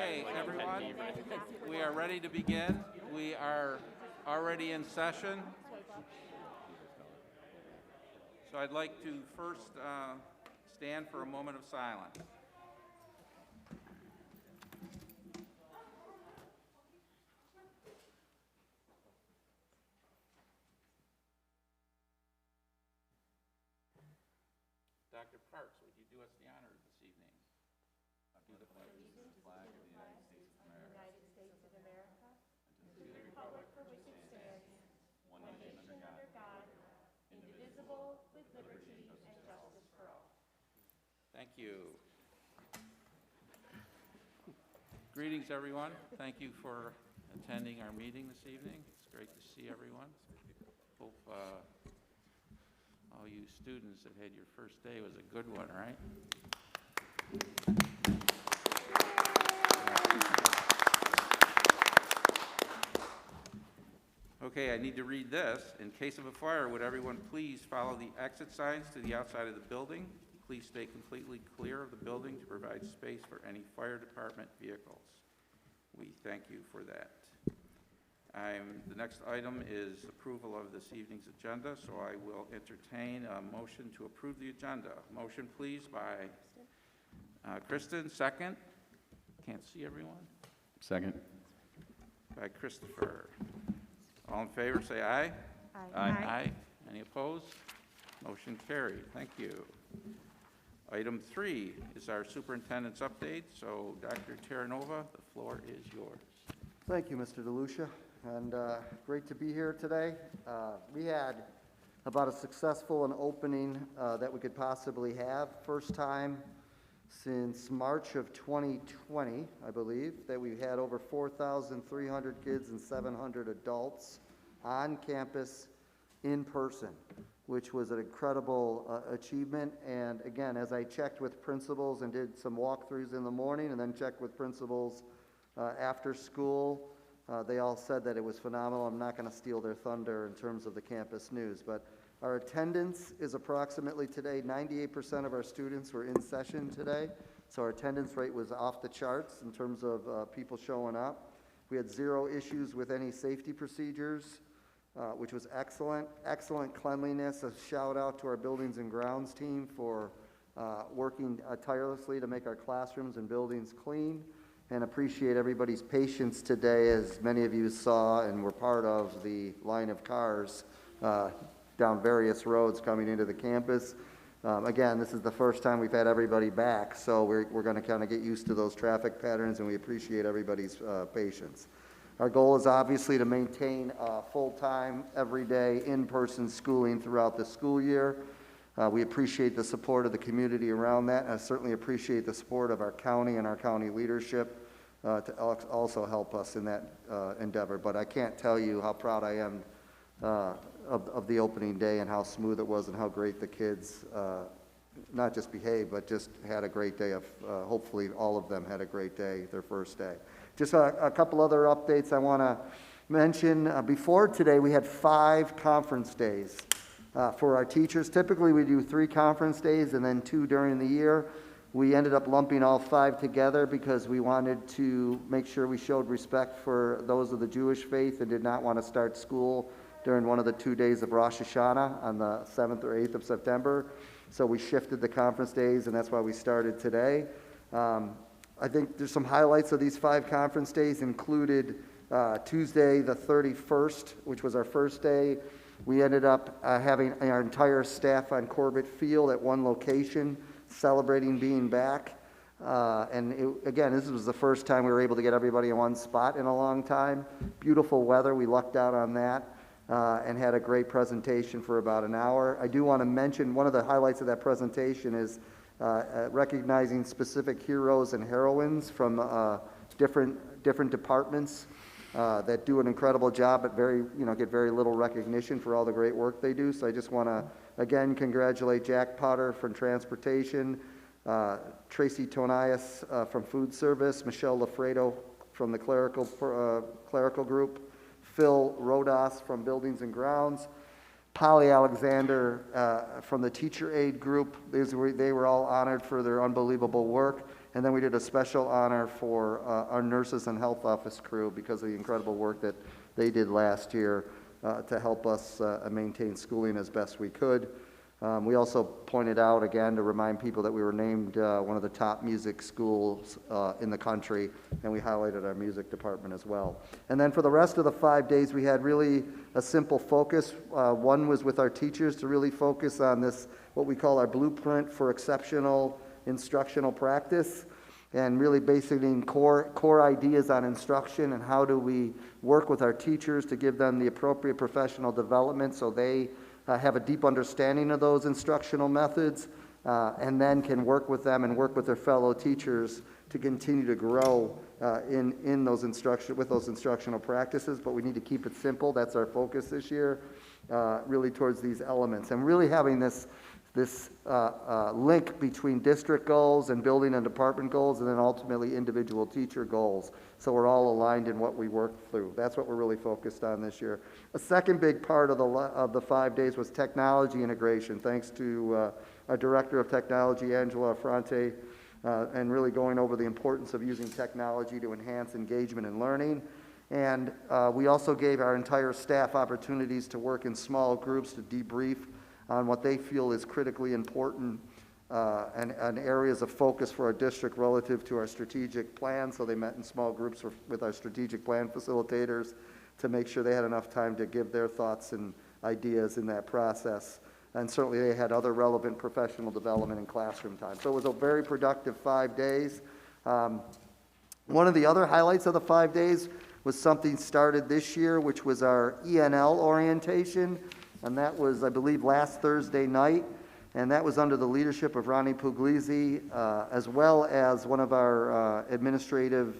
Okay, everyone, we are ready to begin. We are already in session. So I'd like to first stand for a moment of silence. Dr. Parks, would you do us the honor this evening? Do the flag. Flag of the United States of America, and to the republic for which it stands, one nation under God, indivisible, with liberty and justice for all. Thank you. Greetings, everyone. Thank you for attending our meeting this evening. It's great to see everyone. Hope all you students that had your first day was a good one, right? Okay, I need to read this. In case of a fire, would everyone please follow the exit signs to the outside of the building? Please stay completely clear of the building to provide space for any fire department vehicles. We thank you for that. The next item is approval of this evening's agenda, so I will entertain a motion to approve the agenda. Motion, please, by Kristen. Second. Can't see everyone. Second. By Christopher. All in favor, say aye. Aye. Aye. Any opposed? Motion carried. Thank you. Item 3 is our superintendent's update. So, Dr. Terranova, the floor is yours. Thank you, Mr. DeLucia, and great to be here today. We had about as successful an opening that we could possibly have. First time since March of 2020, I believe, that we've had over 4,300 kids and 700 adults on campus in person, which was an incredible achievement. And again, as I checked with principals and did some walkthroughs in the morning and then checked with principals after school, they all said that it was phenomenal. I'm not going to steal their thunder in terms of the campus news, but our attendance is approximately today, 98% of our students were in session today, so our attendance rate was off the charts in terms of people showing up. We had 0 issues with any safety procedures, which was excellent. Excellent cleanliness. A shout out to our buildings and grounds team for working tirelessly to make our classrooms and buildings clean, and appreciate everybody's patience today, as many of you saw and were part of the line of cars down various roads coming into the campus. Again, this is the first time we've had everybody back, so we're going to kind of get used to those traffic patterns, and we appreciate everybody's patience. Our goal is obviously to maintain full-time, everyday, in-person schooling throughout the school year. We appreciate the support of the community around that, and I certainly appreciate the support of our county and our county leadership to also help us in that endeavor. But I can't tell you how proud I am of the opening day and how smooth it was and how great the kids not just behaved, but just had a great day of, hopefully all of them had a great day, their first day. Just a couple other updates I want to mention. Before today, we had 5 conference days for our teachers. Typically, we do 3 conference days and then 2 during the year. We ended up lumping all 5 together because we wanted to make sure we showed respect for those of the Jewish faith and did not want to start school during one of the 2 days of Rosh Hashanah on the 7th or 8th of September. So we shifted the conference days, and that's why we started today. I think there's some highlights of these 5 conference days included Tuesday the 31st, which was our first day. We ended up having our entire staff on Corbett Field at one location, celebrating being back. Again, this was the first time we were able to get everybody in one spot in a long time. Beautiful weather, we lucked out on that. And had a great presentation for about an hour. I do want to mention one of the highlights of that presentation is recognizing specific heroes and heroines from different departments that do an incredible job but get very little recognition for all the great work they do. So I just want to again congratulate Jack Potter from Transportation, Tracy Tonias from Food Service, Michelle Lafredo from the clerical group, Phil Rodas from Buildings and Grounds, Polly Alexander from the teacher aid group. They were all honored for their unbelievable work. And then we did a special honor for our nurses and health office crew because of the incredible work that they did last year to help us maintain schooling as best we could. We also pointed out, again, to remind people that we were named one of the top music schools in the country, and we highlighted our music department as well. And then for the rest of the 5 days, we had really a simple focus. One was with our teachers to really focus on this, what we call our blueprint for exceptional instructional practice, and really basically core ideas on instruction and how do we work with our teachers to give them the appropriate professional development so they have a deep understanding of those instructional methods, and then can work with them and work with their fellow teachers to continue to grow in those instructional practices. But we need to keep it simple. That's our focus this year, really towards these elements, and really having this link between district goals and building and department goals, and then ultimately individual teacher goals. So we're all aligned in what we work through. That's what we're really focused on this year. A second big part of the 5 days was technology integration, thanks to our Director of Technology, Angela Affronte, and really going over the importance of using technology to enhance engagement and learning. And we also gave our entire staff opportunities to work in small groups to debrief on what they feel is critically important and areas of focus for our district relative to our strategic plan. So they met in small groups with our strategic plan facilitators to make sure they had enough time to give their thoughts and ideas in that process. And certainly they had other relevant professional development and classroom time. So it was a very productive 5 days. One of the other highlights of the 5 days was something started this year, which was our ENL orientation. And that was, I believe, last Thursday night. And that was under the leadership of Ronnie Puglisi, as well as one of our administrative,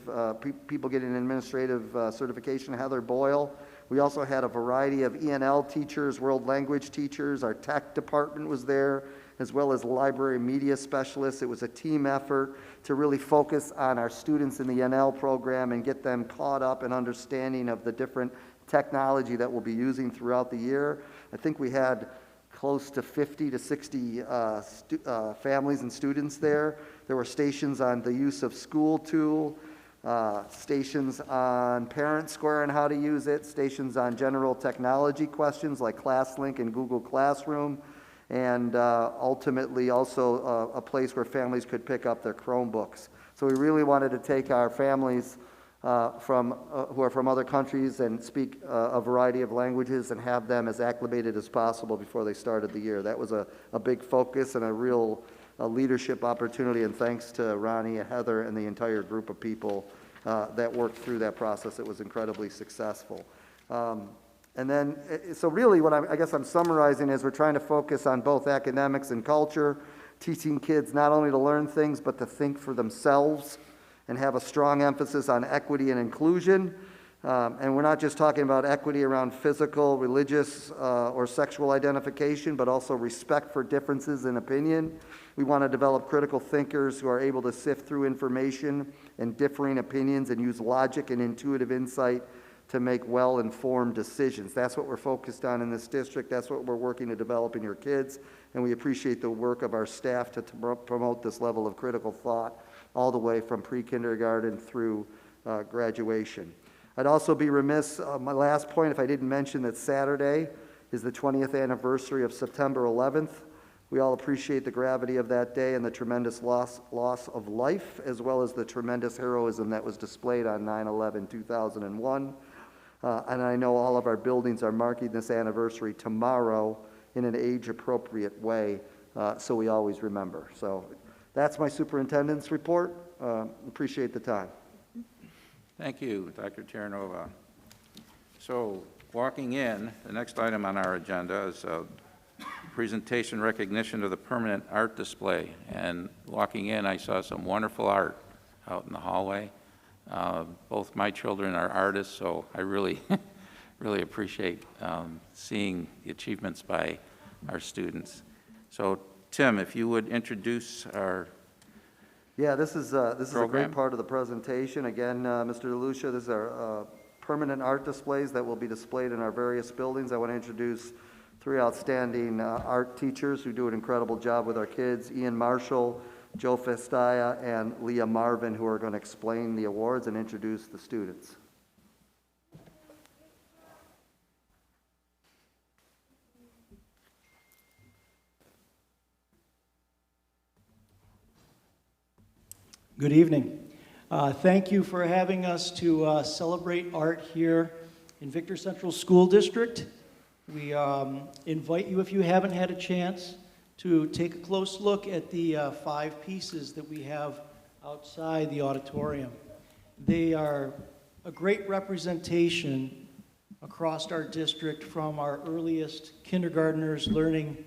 people getting an administrative certification, Heather Boyle. We also had a variety of ENL teachers, world language teachers. Our tech department was there, as well as library media specialists. It was a team effort to really focus on our students in the ENL program and get them caught up in understanding of the different technology that we'll be using throughout the year. I think we had close to 50 to 60 families and students there. There were stations on the use of School Tool, stations on Parent Square and how to use it, stations on general technology questions like ClassLink and Google Classroom, and ultimately also a place where families could pick up their Chromebooks. So we really wanted to take our families who are from other countries and speak a variety of languages and have them as acclimated as possible before they started the year. That was a big focus and a real leadership opportunity, and thanks to Ronnie and Heather and the entire group of people that worked through that process. It was incredibly successful. And then, so really what I guess I'm summarizing is we're trying to focus on both academics and culture, teaching kids not only to learn things, but to think for themselves, and have a strong emphasis on equity and inclusion. And we're not just talking about equity around physical, religious, or sexual identification, but also respect for differences in opinion. We want to develop critical thinkers who are able to sift through information and differing opinions and use logic and intuitive insight to make well-informed decisions. That's what we're focused on in this district. That's what we're working to develop in your kids. And we appreciate the work of our staff to promote this level of critical thought all the way from pre-kindergarten through graduation. I'd also be remiss, my last point, if I didn't mention that Saturday is the 20th anniversary of September 11th. We all appreciate the gravity of that day and the tremendous loss of life, as well as the tremendous heroism that was displayed on 9/11/2001. And I know all of our buildings are marking this anniversary tomorrow in an age-appropriate way, so we always remember. So that's my superintendent's report. Appreciate the time. Thank you, Dr. Terranova. So, walking in, the next item on our agenda is presentation recognition of the permanent art display. And walking in, I saw some wonderful art out in the hallway. Both my children are artists, so I really, really appreciate seeing the achievements by our students. So, Tim, if you would introduce our Yeah, this is a program. great part of the presentation. Again, Mr. DeLucia, this is our permanent art displays that will be displayed in our various buildings. I want to introduce three outstanding art teachers who do an incredible job with our kids, Ian Marshall, Joe Festaya, and Leah Marvin, who are going to explain the awards and introduce the students. Good evening. Thank you for having us to celebrate art here in Victor Central School District. We invite you, if you haven't had a chance, to take a close look at the 5 pieces that we have outside the auditorium. They are a great representation across our district, from our earliest kindergartners learning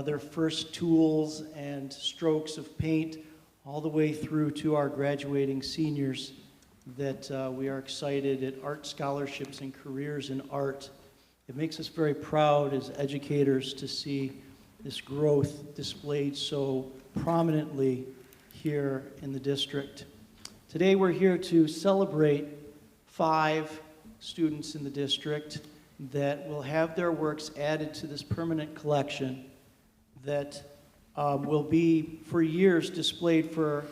their first tools and strokes of paint, all the way through to our graduating seniors that we are excited at art scholarships and careers in art. It makes us very proud as educators to see this growth displayed so prominently here in the district. Today we're here to celebrate 5 students in the district that will have their works added to this permanent collection that will be for years displayed for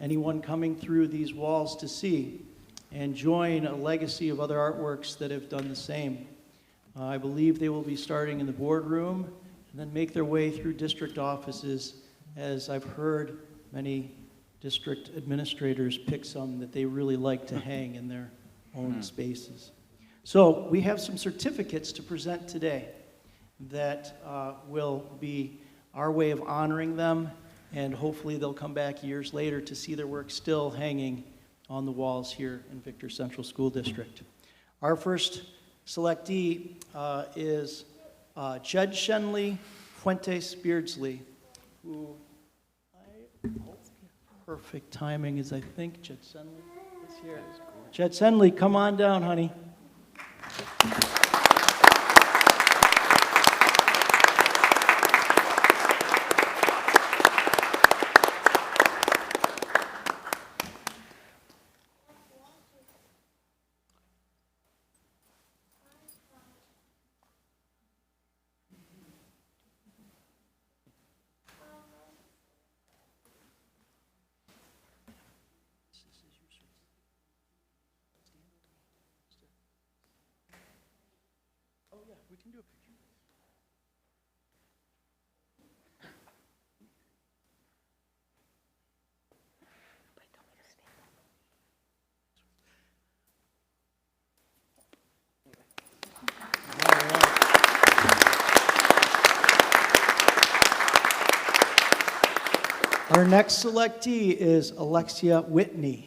anyone coming through these walls to see, and join a legacy of other artworks that have done the same. I believe they will be starting in the boardroom and then make their way through district offices, as I've heard many district administrators pick some that they really like to hang in their own spaces. So we have some certificates to present today that will be our way of honoring them, and hopefully they'll come back years later to see their work still hanging on the walls here in Victor Central School District. Our first selectee is Judge Shenley Fuentes Beardsley, who perfect timing is, I think, Judge Shenley is here. Judge Shenley, come on down, honey. We can do a picture. Our next selectee is Alexia Whitney.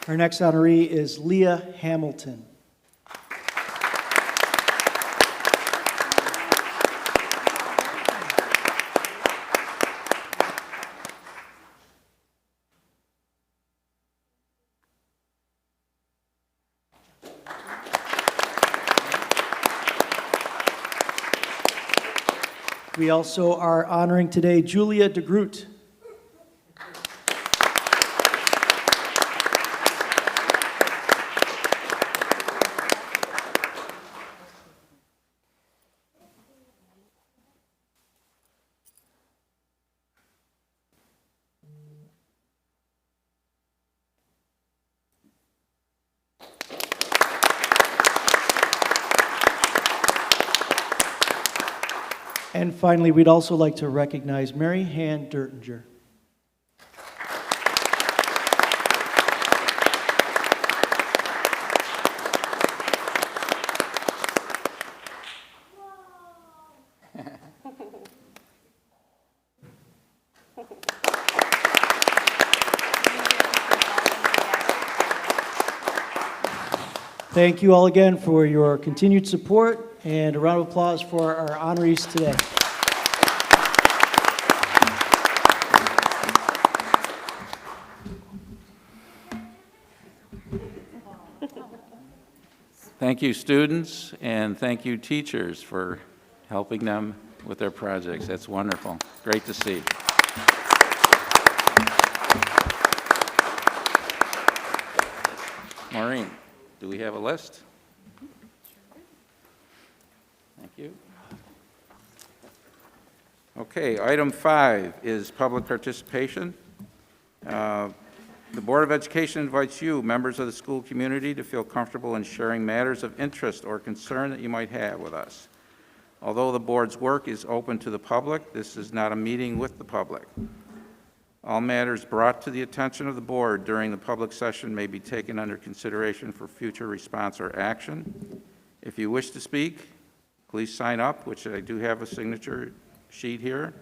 Our next honoree is Leah Hamilton. We also are honoring today Julia DeGroot. And finally, we'd also like to recognize Mary Ann Dertinger. Thank you all again for your continued support, and a round of applause for our honorees today. Thank you, students, and thank you, teachers, for helping them with their projects. That's wonderful. Great to see. Maureen, do we have a list? Thank you. Okay, item 5 is public participation. The Board of Education invites you, members of the school community, to feel comfortable in sharing matters of interest or concern that you might have with us. Although the board's work is open to the public, this is not a meeting with the public. All matters brought to the attention of the board during the public session may be taken under consideration for future response or action. If you wish to speak, please sign up, which I do have a signature sheet here,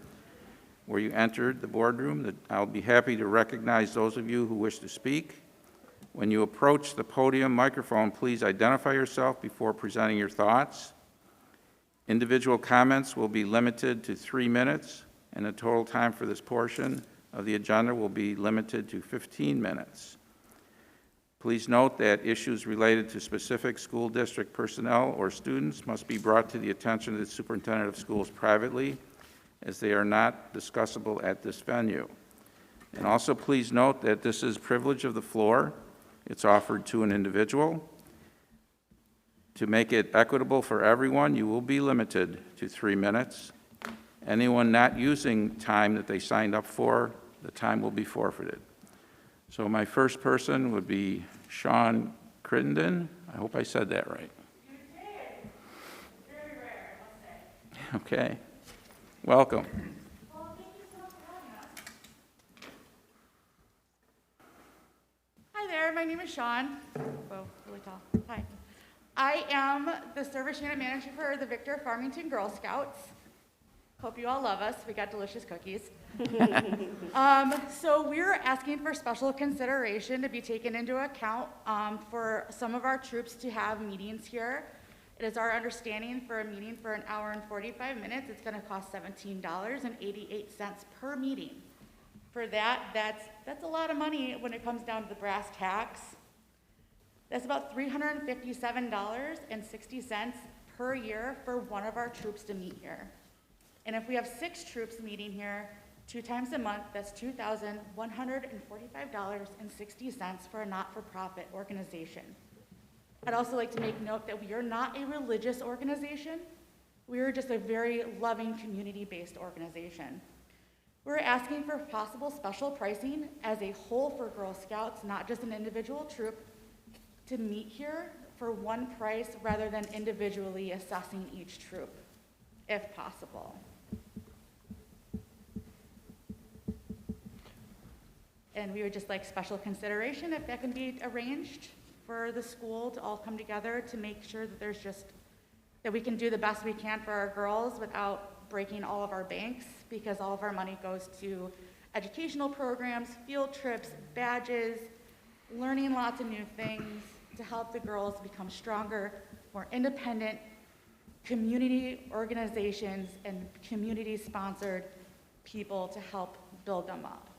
where you entered the boardroom. I'll be happy to recognize those of you who wish to speak. When you approach the podium microphone, please identify yourself before presenting your thoughts. Individual comments will be limited to 3 minutes, and the total time for this portion of the agenda will be limited to 15 minutes. Please note that issues related to specific school district personnel or students must be brought to the attention of the superintendent of schools privately, as they are not discussable at this venue. And also please note that this is privilege of the floor. It's offered to an individual. To make it equitable for everyone, you will be limited to 3 minutes. Anyone not using time that they signed up for, the time will be forfeited. So my first person would be Sean Crittenden. I hope I said that right. You did. Very rare, I must say. Okay. Welcome. Well, thank you so much for having us. Hi there, my name is Sean. Whoa, really tall. Hi. I am the service unit manager for the Victor Farmington Girl Scouts. Hope you all love us. We got delicious cookies. So we're asking for special consideration to be taken into account for some of our troops to have meetings here. It is our understanding for a meeting for an hour and 45 minutes, it's going to cost $17.88 per meeting. For that, that's a lot of money when it comes down to the brass tacks. That's about $357.60 per year for one of our troops to meet here. And if we have 6 troops meeting here 2 times a month, that's $2,145.60 for a not-for-profit organization. I'd also like to make note that we are not a religious organization. We are just a very loving, community-based organization. We're asking for possible special pricing as a whole for Girl Scouts, not just an individual troop, to meet here for one price rather than individually assessing each troop, if possible. And we would just like special consideration if that can be arranged for the school to all come together to make sure that that we can do the best we can for our girls without breaking all of our banks, because all of our money goes to educational programs, field trips, badges, learning lots of new things to help the girls become stronger, more independent, community organizations and community-sponsored people to help build them up.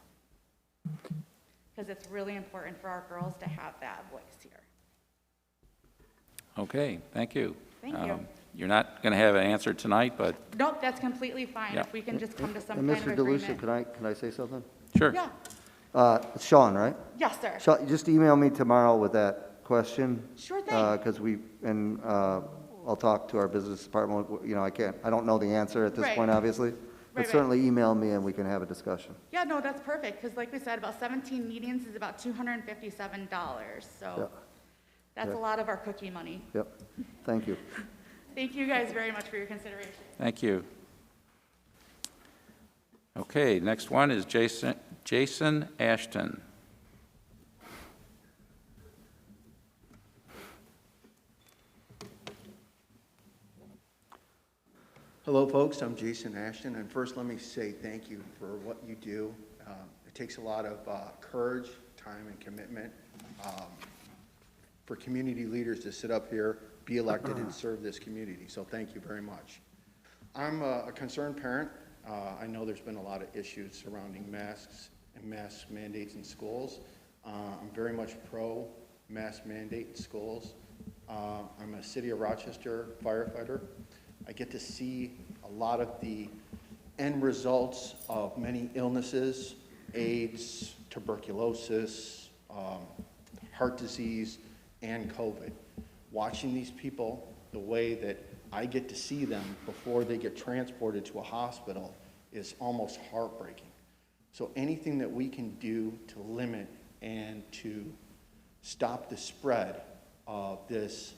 Because it's really important for our girls to have that voice here. Okay, thank you. Thank you. You're not going to have an answer tonight, but Nope, that's completely fine. Yeah. If we can just come to some And kind of Mr. DeLucia, agreement. can I say something? sure. Yeah, It's Sean, right? yes, sir. Sean, just email me tomorrow with that question. Sure thing. Because I'll talk to our business department. You know, I don't know the answer at this Right. point, obviously. But Right. certainly email me and we can have a discussion. Yeah, no, that's perfect, because like we said, about 17 meetings is about $257, so Yeah. that's Yeah. a lot of our cookie money. Yep, thank you. Thank you guys very much for your consideration. Thank you. Okay, next one is Jason Ashton. Hello, folks. I'm Jason Ashton, and first let me say thank you for what you do. It takes a lot of courage, time, and commitment for community leaders to sit up here, be elected, and serve this community, so thank you very much. I'm a concerned parent. I know there's been a lot of issues surrounding masks and mask mandates in schools. I'm very much pro-mask mandate in schools. I'm a City of Rochester firefighter. I get to see a lot of the end results of many illnesses, AIDS, tuberculosis, heart disease, and COVID. Watching these people the way that I get to see them before they get transported to a hospital is almost heartbreaking. So anything that we can do to limit and to stop the spread of this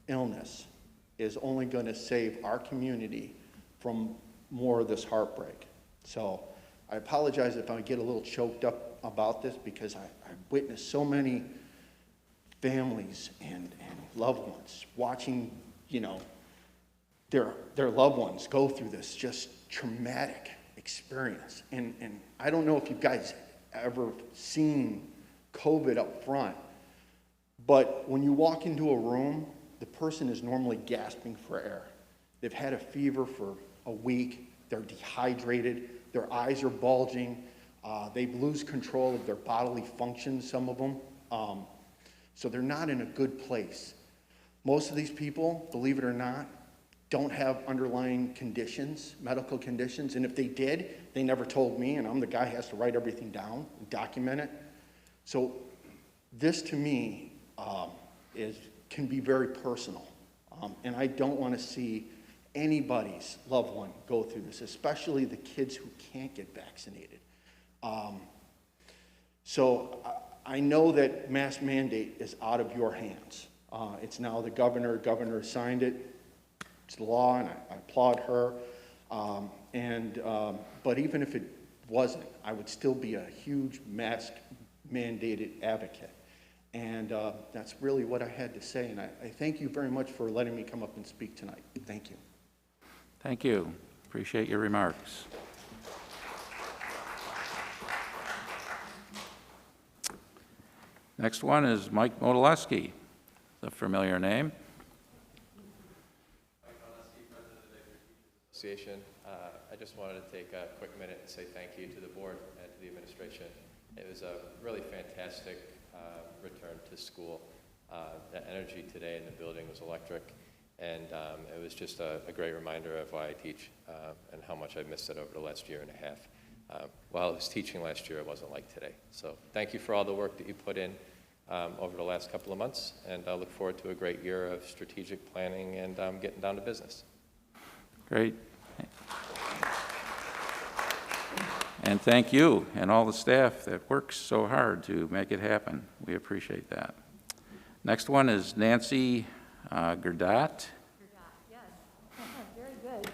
illness is only going to save our community from more of this heartbreak. So I apologize if I get a little choked up about this, because I've witnessed so many families and loved ones watching, you know, their loved ones go through this just traumatic experience. And I don't know if you guys ever seen COVID up front, but when you walk into a room, the person is normally gasping for air. They've had a fever for a week, they're dehydrated, their eyes are bulging, they lose control of their bodily functions, some of them. So they're not in a good place. Most of these people, believe it or not, don't have underlying conditions, medical conditions, and if they did, they never told me, and I'm the guy who has to write everything down and document it. So this, to me, can be very personal, and I don't want to see anybody's loved one go through this, especially the kids who can't get vaccinated. So I know that mask mandate is out of your hands. It's now the governor. Governor signed it. It's the law, and I applaud her. But even if it wasn't, I would still be a huge mask mandated advocate. And that's really what I had to say. And I thank you very much for letting me come up and speak tonight. Thank you. Thank you. Appreciate your remarks. Next one is Mike Moleski. A familiar name. Association. I just wanted to take a quick minute and say thank you to the board and to the administration. It was a really fantastic return to school. The energy today in the building was electric, and it was just a great reminder of why I teach and how much I've missed it over the last year and a half. While I was teaching last year, it wasn't like today. So thank you for all the work that you put in over the last couple of months, and I look forward to a great year of strategic planning and getting down to business. Great. And thank you and all the staff that works so hard to make it happen. We appreciate that. Next one is Nancy Gerdat. Yes, very good.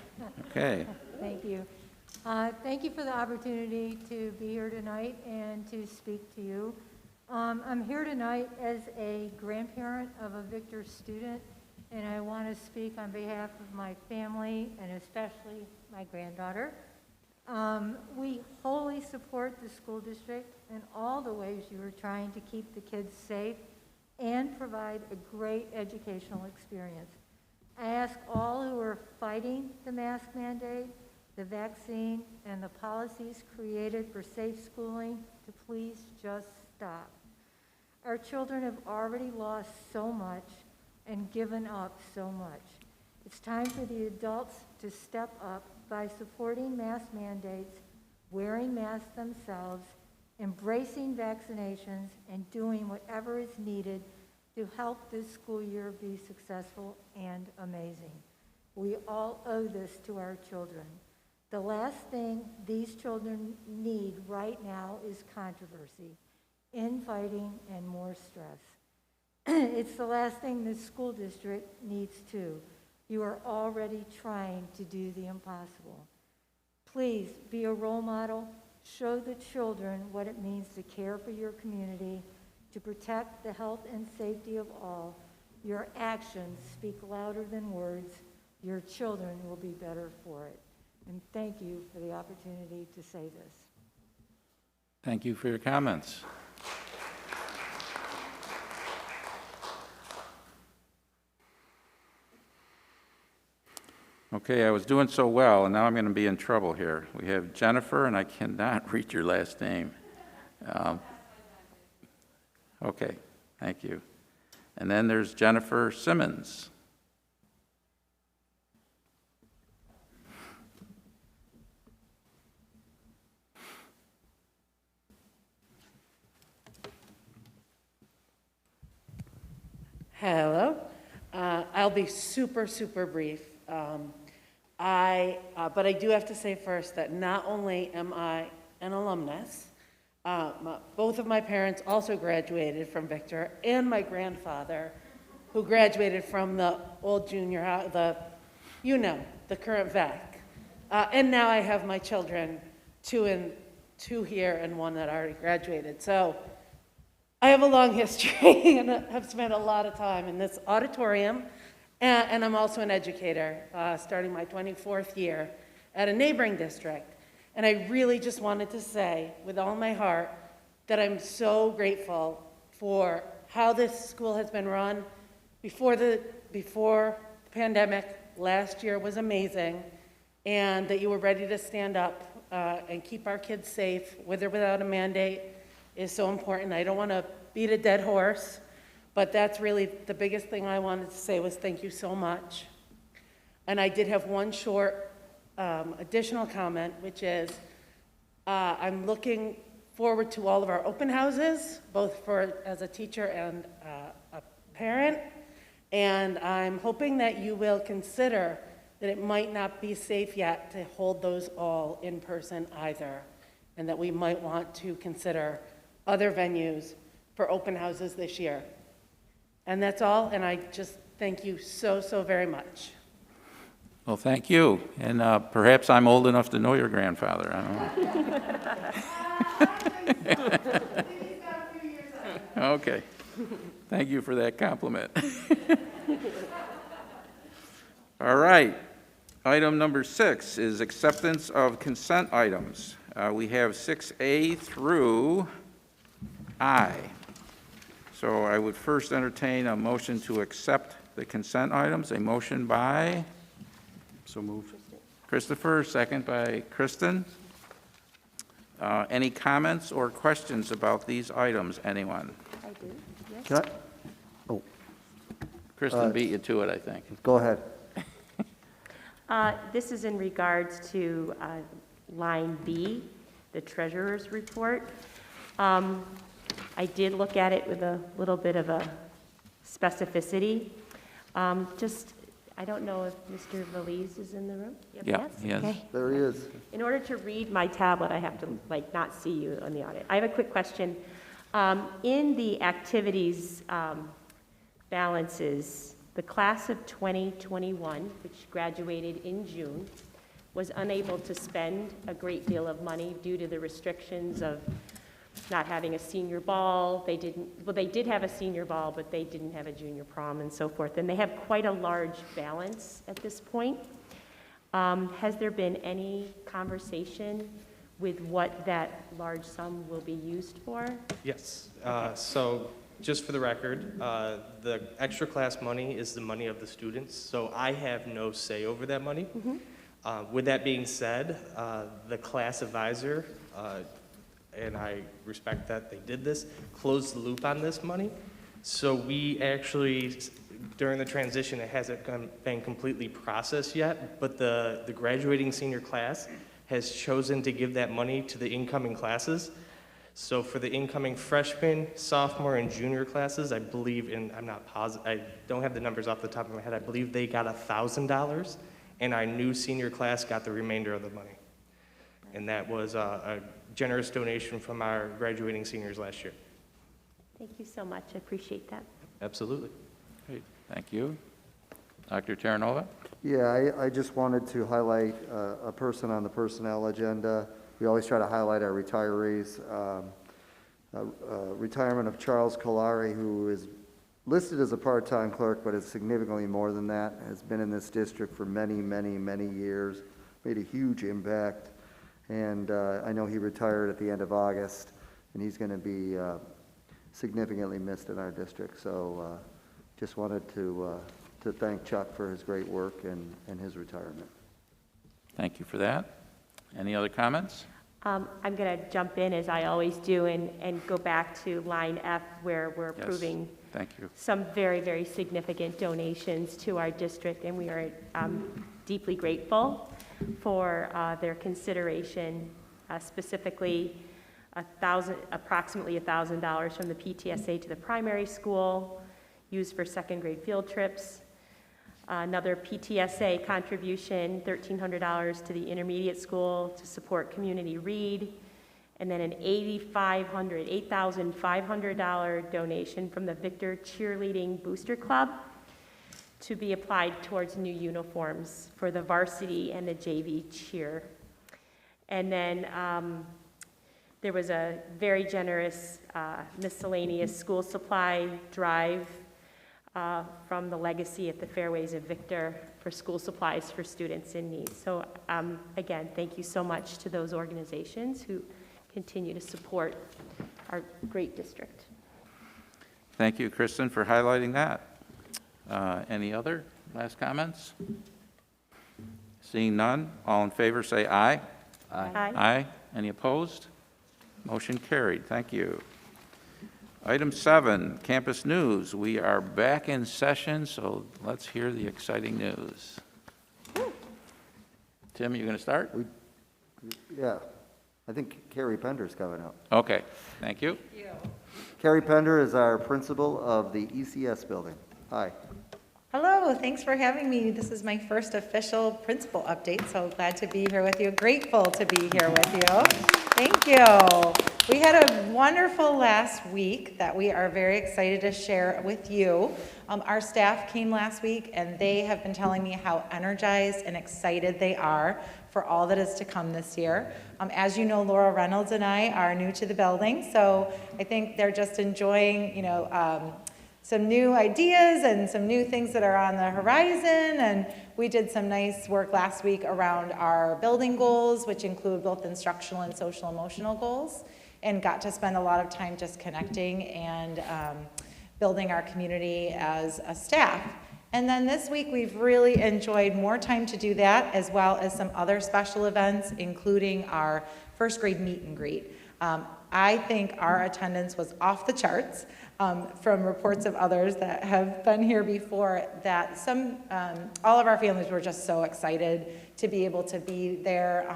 Okay. Thank you. Thank you for the opportunity to be here tonight and to speak to you. I'm here tonight as a grandparent of a Victor student, and I want to speak on behalf of my family and especially my granddaughter. We wholly support the school district in all the ways you are trying to keep the kids safe and provide a great educational experience. I ask all who are fighting the mask mandate, the vaccine, and the policies created for safe schooling to please just stop. Our children have already lost so much and given up so much. It's time for the adults to step up by supporting mask mandates, wearing masks themselves, embracing vaccinations, and doing whatever is needed to help this school year be successful and amazing. We all owe this to our children. The last thing these children need right now is controversy, infighting, and more stress. It's the last thing this school district needs too. You are already trying to do the impossible. Please be a role model. Show the children what it means to care for your community, to protect the health and safety of all. Your actions speak louder than words. Your children will be better for it. And thank you for the opportunity to say this. Thank you for your comments. Okay, I was doing so well, and now I'm going to be in trouble here. We have Jennifer, and I cannot read your last name. Okay, thank you. And then there's Jennifer Simmons. Hello. I'll be super, super brief. But I do have to say first that not only am I an alumnus, both of my parents also graduated from Victor, and my grandfather, who graduated from the old junior high, the current VAC. And now I have my children, two here and one that already graduated. So I have a long history and have spent a lot of time in this auditorium, and I'm also an educator, starting my 24th year at a neighboring district. And I really just wanted to say, with all my heart, that I'm so grateful for how this school has been run. Before the pandemic, last year was amazing, and that you were ready to stand up and keep our kids safe, with or without a mandate, is so important. I don't want to beat a dead horse, but that's really the biggest thing I wanted to say was thank you so much. And I did have one short additional comment, which is I'm looking forward to all of our open houses, both as a teacher and a parent, and I'm hoping that you will consider that it might not be safe yet to hold those all in person either, and that we might want to consider other venues for open houses this year. And that's all, and I just thank you so, so very much. Well, thank you. And perhaps I'm old enough to know your grandfather. I don't know. Okay. Thank you for that compliment. All right. Item number 6 is acceptance of consent items. We have 6A through I. So I would first entertain a motion to accept the consent items. A motion by? So moved. Christopher, second by Kristen. Any comments or questions about these items, anyone? I do, yes. Can I, oh, Kristen beat you to it, I think. go ahead. This is in regards to line B, the treasurer's report. I did look at it with a little bit of a specificity. I don't know if Mr. Valise is in the room? Yeah, he is. Okay. There he is. In order to read my tablet, I have to not see you on the audit. I have a quick question. In the activities balances, the class of 2021, which graduated in June, was unable to spend a great deal of money due to the restrictions of not having a senior ball. They did have a senior ball, but they didn't have a junior prom and so forth. And they have quite a large balance at this point. Has there been any conversation with what that large sum will be used for? Yes. So just for the record, the extra class money is the money of the students, so I have no say over that money. With that being said, the class advisor, and I respect that they did this, closed the loop on this money. So we actually, during the transition, it hasn't been completely processed yet, but the graduating senior class has chosen to give that money to the incoming classes. So for the incoming freshman, sophomore, and junior classes, I believe, and I'm not positive, I don't have the numbers off the top of my head, I believe they got $1,000, and our new senior class got the remainder of the money. And that was a generous donation from our graduating seniors last year. Thank you so much. I appreciate that. Absolutely. Great, thank you. Dr. Terranova? Yeah, I just wanted to highlight a person on the personnel agenda. We always try to highlight our retirees. Retirement of Charles Colari, who is listed as a part-time clerk, but is significantly more than that, has been in this district for many, many, many years, made a huge impact. And I know he retired at the end of August, and he's going to be significantly missed in our district. So just wanted to thank Chuck for his great work and his retirement. Thank you for that. Any other comments? I'm going to jump in, as I always do, and go back to line F, where we're Yes. approving Thank you. some very, very significant donations to our district, and we are deeply grateful for their consideration, specifically approximately $1,000 from the PTSA to the primary school, used for second grade field trips. Another PTSA contribution, $1,300 to the intermediate school to support community read, and then an $8,500 donation from the Victor Cheerleading Booster Club to be applied towards new uniforms for the varsity and the JV cheer. And then there was a very generous miscellaneous school supply drive from the Legacy at the Fairways of Victor for school supplies for students in need. So again, thank you so much to those organizations who continue to support our great district. Thank you, Kristen, for highlighting that. Any other last comments? Seeing none, all in favor say aye. Aye. Aye. Any opposed? Motion carried. Thank you. Item 7, campus news. We are back in session, so let's hear the exciting news. Tim, you going to start? Yeah, I think Carrie Pender's coming up. Okay, thank you. Carrie Pender is our principal of the ECS building. Hi. Hello, thanks for having me. This is my first official principal update, so glad to be here with you. Grateful to be here with you. Thank you. We had a wonderful last week that we are very excited to share with you. Our staff came last week and they have been telling me how energized and excited they are for all that is to come this year. As you know, Laura Reynolds and I are new to the building, so I think they're just enjoying, some new ideas and some new things that are on the horizon. And we did some nice work last week around our building goals, which include both instructional and social emotional goals, and got to spend a lot of time just connecting and building our community as a staff. And then this week we've really enjoyed more time to do that, as well as some other special events, including our first grade meet and greet. I think our attendance was off the charts. From reports of others that have been here before, that all of our families were just so excited to be able to be there.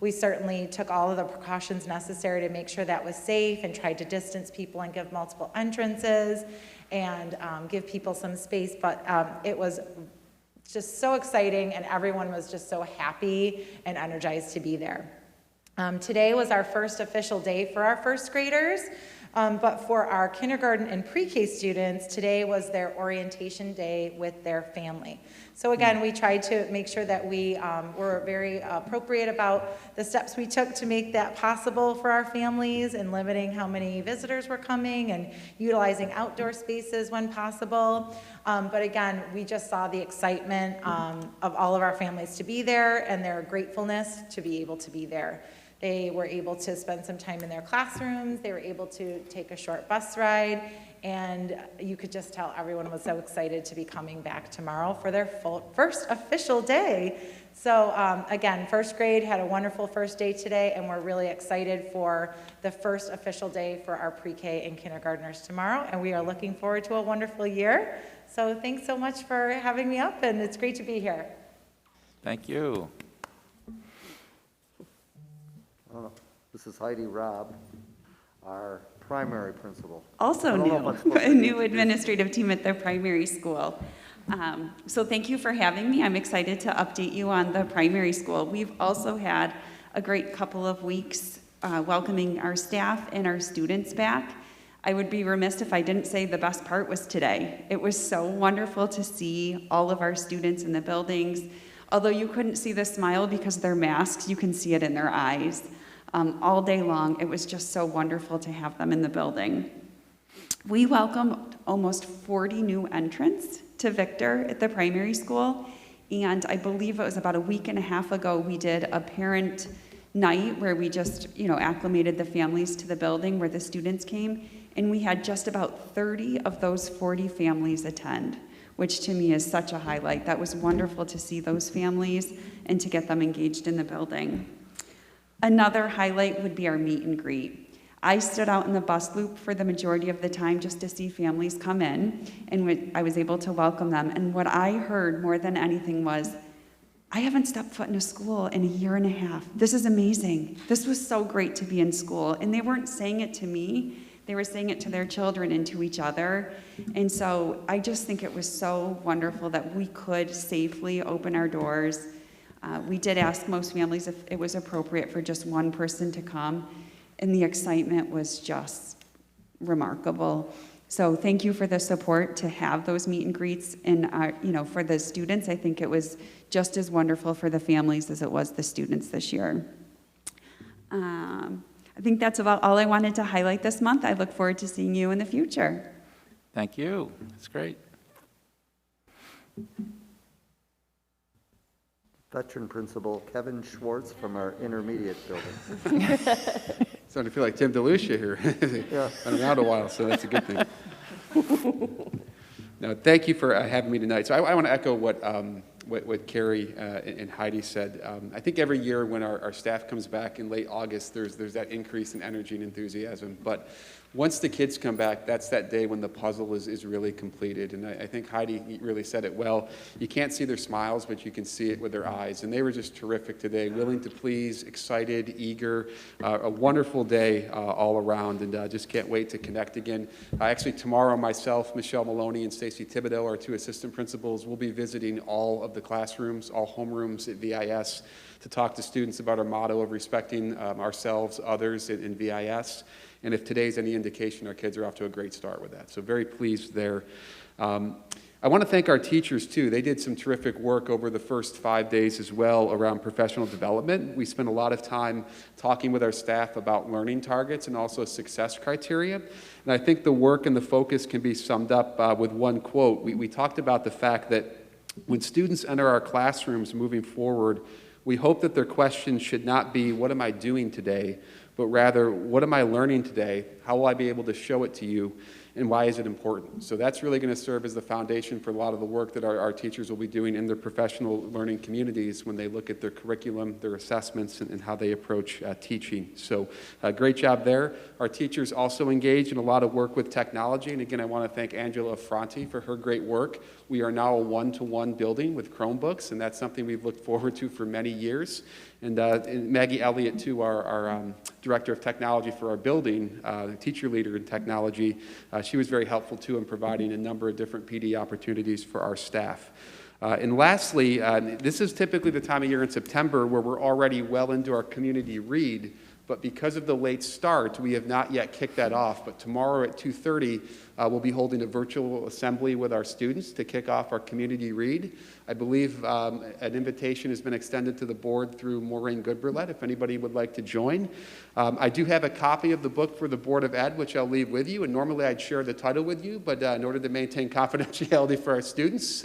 We certainly took all of the precautions necessary to make sure that was safe and tried to distance people and give multiple entrances and give people some space, but it was just so exciting and everyone was just so happy and energized to be there. Today was our first official day for our first graders. But for our kindergarten and pre-K students, today was their orientation day with their family. So again, we tried to make sure that we were very appropriate about the steps we took to make that possible for our families and limiting how many visitors were coming and utilizing outdoor spaces when possible. But again, we just saw the excitement of all of our families to be there and their gratefulness to be able to be there. They were able to spend some time in their classrooms. They were able to take a short bus ride. And you could just tell everyone was so excited to be coming back tomorrow for their first official day. So again, first grade had a wonderful first day today, and we're really excited for the first official day for our pre-K and kindergartners tomorrow. And we are looking forward to a wonderful year. So thanks so much for having me up, and it's great to be here. Thank you. This is Heidi Robb, our primary principal. Also new, a new administrative team at the primary school. So thank you for having me. I'm excited to update you on the primary school. We've also had a great couple of weeks welcoming our staff and our students back. I would be remiss if I didn't say the best part was today. It was so wonderful to see all of our students in the buildings. Although you couldn't see the smile because they're masks, you can see it in their eyes. All day long, it was just so wonderful to have them in the building. We welcomed almost 40 new entrants to Victor at the primary school, and I believe it was about a week and a half ago we did a parent night where we just, acclimated the families to the building where the students came, and we had just about 30 of those 40 families attend, which to me is such a highlight. That was wonderful to see those families and to get them engaged in the building. Another highlight would be our meet and greet. I stood out in the bus loop for the majority of the time just to see families come in, and I was able to welcome them. And what I heard more than anything was, I haven't stepped foot in a school in a year and a half. This is amazing. This was so great to be in school. And they weren't saying it to me. They were saying it to their children and to each other. And so I just think it was so wonderful that we could safely open our doors. We did ask most families if it was appropriate for just one person to come, and the excitement was just remarkable. So thank you for the support to have those meet and greets. And for the students, I think it was just as wonderful for the families as it was the students this year. I think that's about all I wanted to highlight this month. I look forward to seeing you in the future. Thank you. That's great. Veteran Principal Kevin Schwartz from our intermediate building. Starting to feel like Tim DeLucia here. Yeah. Been around a while, so that's a good thing. No, thank you for having me tonight. So I want to echo what Carrie and Heidi said. I think every year when our staff comes back in late August, there's that increase in energy and enthusiasm. But once the kids come back, that's that day when the puzzle is really completed. And I think Heidi really said it well. You can't see their smiles, but you can see it with their eyes. And they were just terrific today, willing to please, excited, eager, a wonderful day all around. And just can't wait to connect again. Actually, tomorrow, myself, Michelle Maloney, and Stacy Thibodeau, our two assistant principals, will be visiting all of the classrooms, all homerooms at VIS, to talk to students about our motto of respecting ourselves, others in VIS. And if today's any indication, our kids are off to a great start with that. So very pleased there. I want to thank our teachers, too. They did some terrific work over the first 5 days as well around professional development. We spent a lot of time talking with our staff about learning targets and also success criteria. And I think the work and the focus can be summed up with one quote. We talked about the fact that when students enter our classrooms moving forward, we hope that their question should not be, what am I doing today? But rather, what am I learning today? How will I be able to show it to you? And why is it important? So that's really going to serve as the foundation for a lot of the work that our teachers will be doing in their professional learning communities when they look at their curriculum, their assessments, and how they approach teaching. So great job there. Our teachers also engage in a lot of work with technology. And again, I want to thank Angela Affronti for her great work. We are now a one-to-one building with Chromebooks, and that's something we've looked forward to for many years. And Maggie Elliott, too, our director of technology for our building, teacher leader in technology, she was very helpful, too, in providing a number of different PD opportunities for our staff. And lastly, this is typically the time of year in September where we're already well into our community read, but because of the late start, we have not yet kicked that off. But tomorrow at 2:30, we'll be holding a virtual assembly with our students to kick off our community read. I believe an invitation has been extended to the board through Maureen Goodberlet, if anybody would like to join. I do have a copy of the book for the Board of Ed, which I'll leave with you, and normally I'd share the title with you, but in order to maintain confidentiality for our students,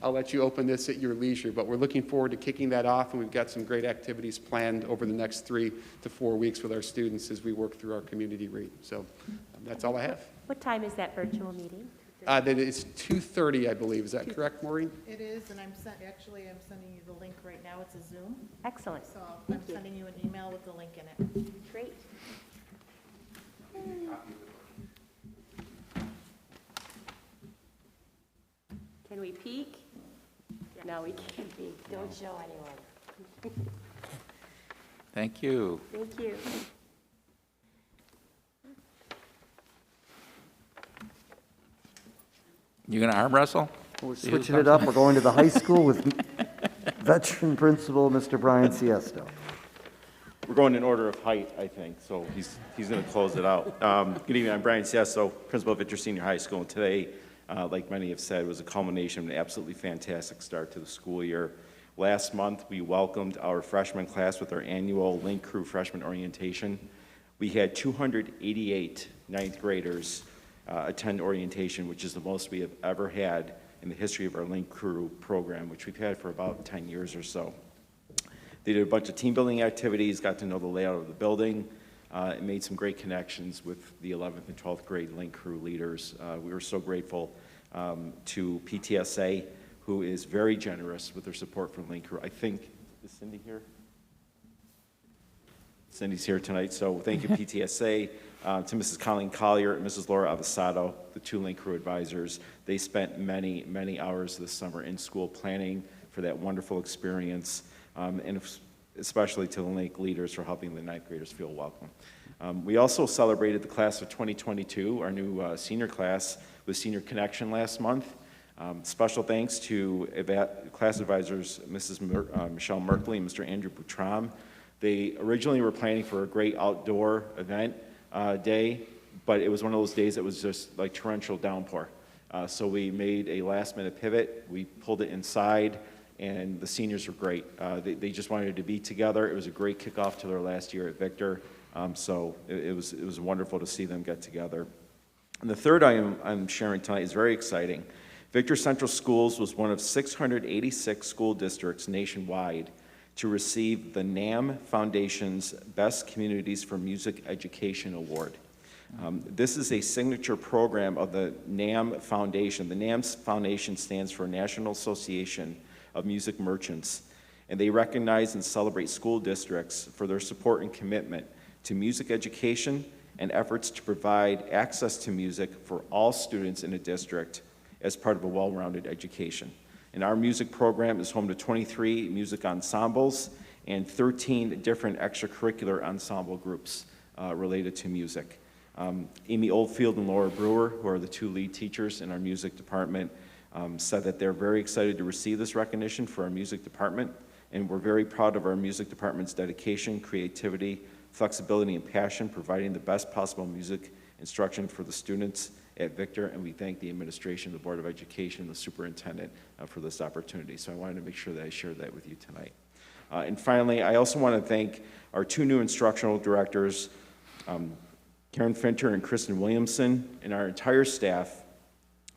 I'll let you open this at your leisure. But we're looking forward to kicking that off, and we've got some great activities planned over the next 3 to 4 weeks with our students as we work through our community read. So that's all I have. What time is that virtual meeting? That is 2:30, I believe. Is that correct, Maureen? It is, and I'm sending you the link right now. It's a Zoom. Excellent. So I'm sending you an email with the link in it. Great. Can we peek? No, we can't peek. Don't show anyone. Thank you. Thank you. You going to arm wrestle? We're switching it up. We're going to the high school with veteran principal, Mr. Brian Siesto. We're going in order of height, I think, so he's going to close it out. Good evening, I'm Brian Siesto, principal of Victor Senior High School, and today, like many have said, was a culmination of an absolutely fantastic start to the school year. Last month, we welcomed our freshman class with our annual Link Crew Freshman Orientation. We had 288 ninth graders attend orientation, which is the most we have ever had in the history of our Link Crew program, which we've had for about 10 years or so. They did a bunch of team building activities, got to know the layout of the building, and made some great connections with the 11th and 12th grade Link Crew leaders. We were so grateful to PTSA, who is very generous with their support for Link Crew. I think, is Cindy here? Cindy's here tonight, so thank you, PTSA, to Mrs. Colleen Collier and Mrs. Laura Avasado, the two Link Crew advisors. They spent many, many hours this summer in school planning for that wonderful experience, and especially to the Link leaders for helping the ninth graders feel welcome. We also celebrated the class of 2022, our new senior class, with Senior Connection last month. Special thanks to class advisors, Mrs. Michelle Merkley and Mr. Andrew Boutram. They originally were planning for a great outdoor event day, but it was one of those days that was just like torrential downpour. So we made a last-minute pivot. We pulled it inside, and the seniors were great. They just wanted to be together. It was a great kickoff to their last year at Victor. So it was wonderful to see them get together. And the third item I'm sharing tonight is very exciting. Victor Central Schools was one of 686 school districts nationwide to receive the NAM Foundation's Best Communities for Music Education Award. This is a signature program of the NAM Foundation. The NAM Foundation stands for National Association of Music Merchants, and they recognize and celebrate school districts for their support and commitment to music education and efforts to provide access to music for all students in a district as part of a well-rounded education. And our music program is home to 23 music ensembles and 13 different extracurricular ensemble groups related to music. Amy Oldfield and Laura Brewer, who are the two lead teachers in our music department, said that they're very excited to receive this recognition for our music department, and we're very proud of our music department's dedication, creativity, flexibility, and passion, providing the best possible music instruction for the students at Victor, and we thank the administration, the Board of Education, and the superintendent for this opportunity. So I wanted to make sure that I shared that with you tonight. And finally, I also want to thank our two new instructional directors, Karen Finter and Kristen Williamson, and our entire staff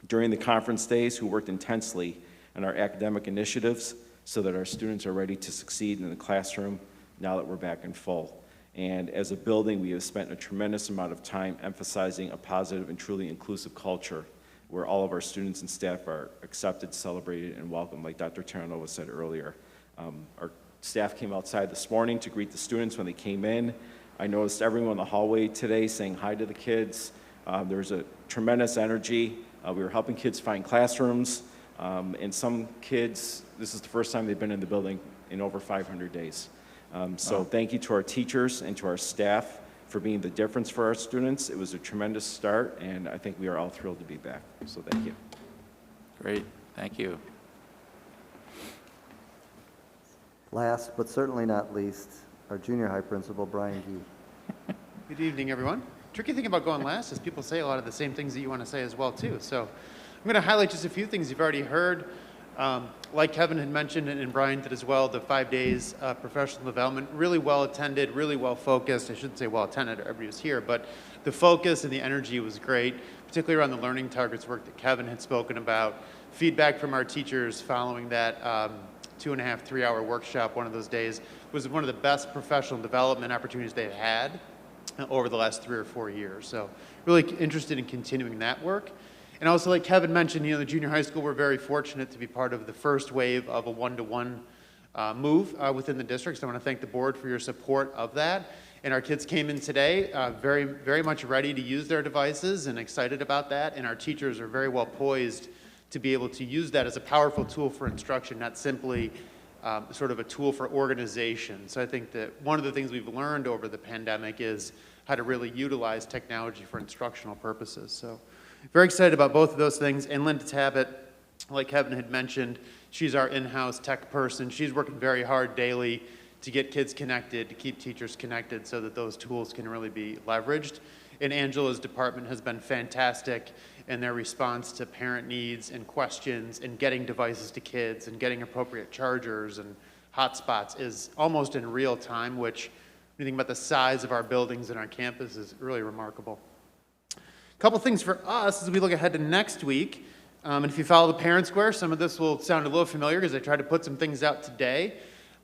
during the conference days who worked intensely on our academic initiatives so that our students are ready to succeed in the classroom now that we're back in full. And as a building, we have spent a tremendous amount of time emphasizing a positive and truly inclusive culture where all of our students and staff are accepted, celebrated, and welcomed, like Dr. Terranova said earlier. Our staff came outside this morning to greet the students when they came in. I noticed everyone in the hallway today saying hi to the kids. There was a tremendous energy. We were helping kids find classrooms, and some kids, this is the first time they've been in the building in over 500 days. So thank you to our teachers and to our staff for being the difference for our students. It was a tremendous start, and I think we are all thrilled to be back. So thank you. Great, thank you. Last but certainly not least, our junior high principal, Brian Gee. Good evening, everyone. Tricky thing about going last is people say a lot of the same things that you want to say as well, too. So I'm going to highlight just a few things you've already heard. Like Kevin had mentioned, and Brian did as well, the 5 days professional development, really well attended, really well focused. I shouldn't say well attended, everybody was here, but the focus and the energy was great, particularly around the learning targets work that Kevin had spoken about. Feedback from our teachers following that 2.5, 3 hour workshop one of those days was one of the best professional development opportunities they've had over the last 3 or 4 years. So really interested in continuing that work. And also, like Kevin mentioned, the junior high school, we're very fortunate to be part of the first wave of a one-to-one move within the district. So I want to thank the board for your support of that. And our kids came in today very, very much ready to use their devices and excited about that. And our teachers are very well poised to be able to use that as a powerful tool for instruction, not simply sort of a tool for organization. So I think that one of the things we've learned over the pandemic is how to really utilize technology for instructional purposes. So very excited about both of those things. And Linda Tabbitt, like Kevin had mentioned, she's our in-house tech person. She's working very hard daily to get kids connected, to keep teachers connected so that those tools can really be leveraged. And Angela's department has been fantastic in their response to parent needs and questions and getting devices to kids and getting appropriate chargers and hotspots is almost in real time, which when you think about the size of our buildings and our campus is really remarkable. A couple things for us as we look ahead to next week. And if you follow the Parent Square, some of this will sound a little familiar because I tried to put some things out today.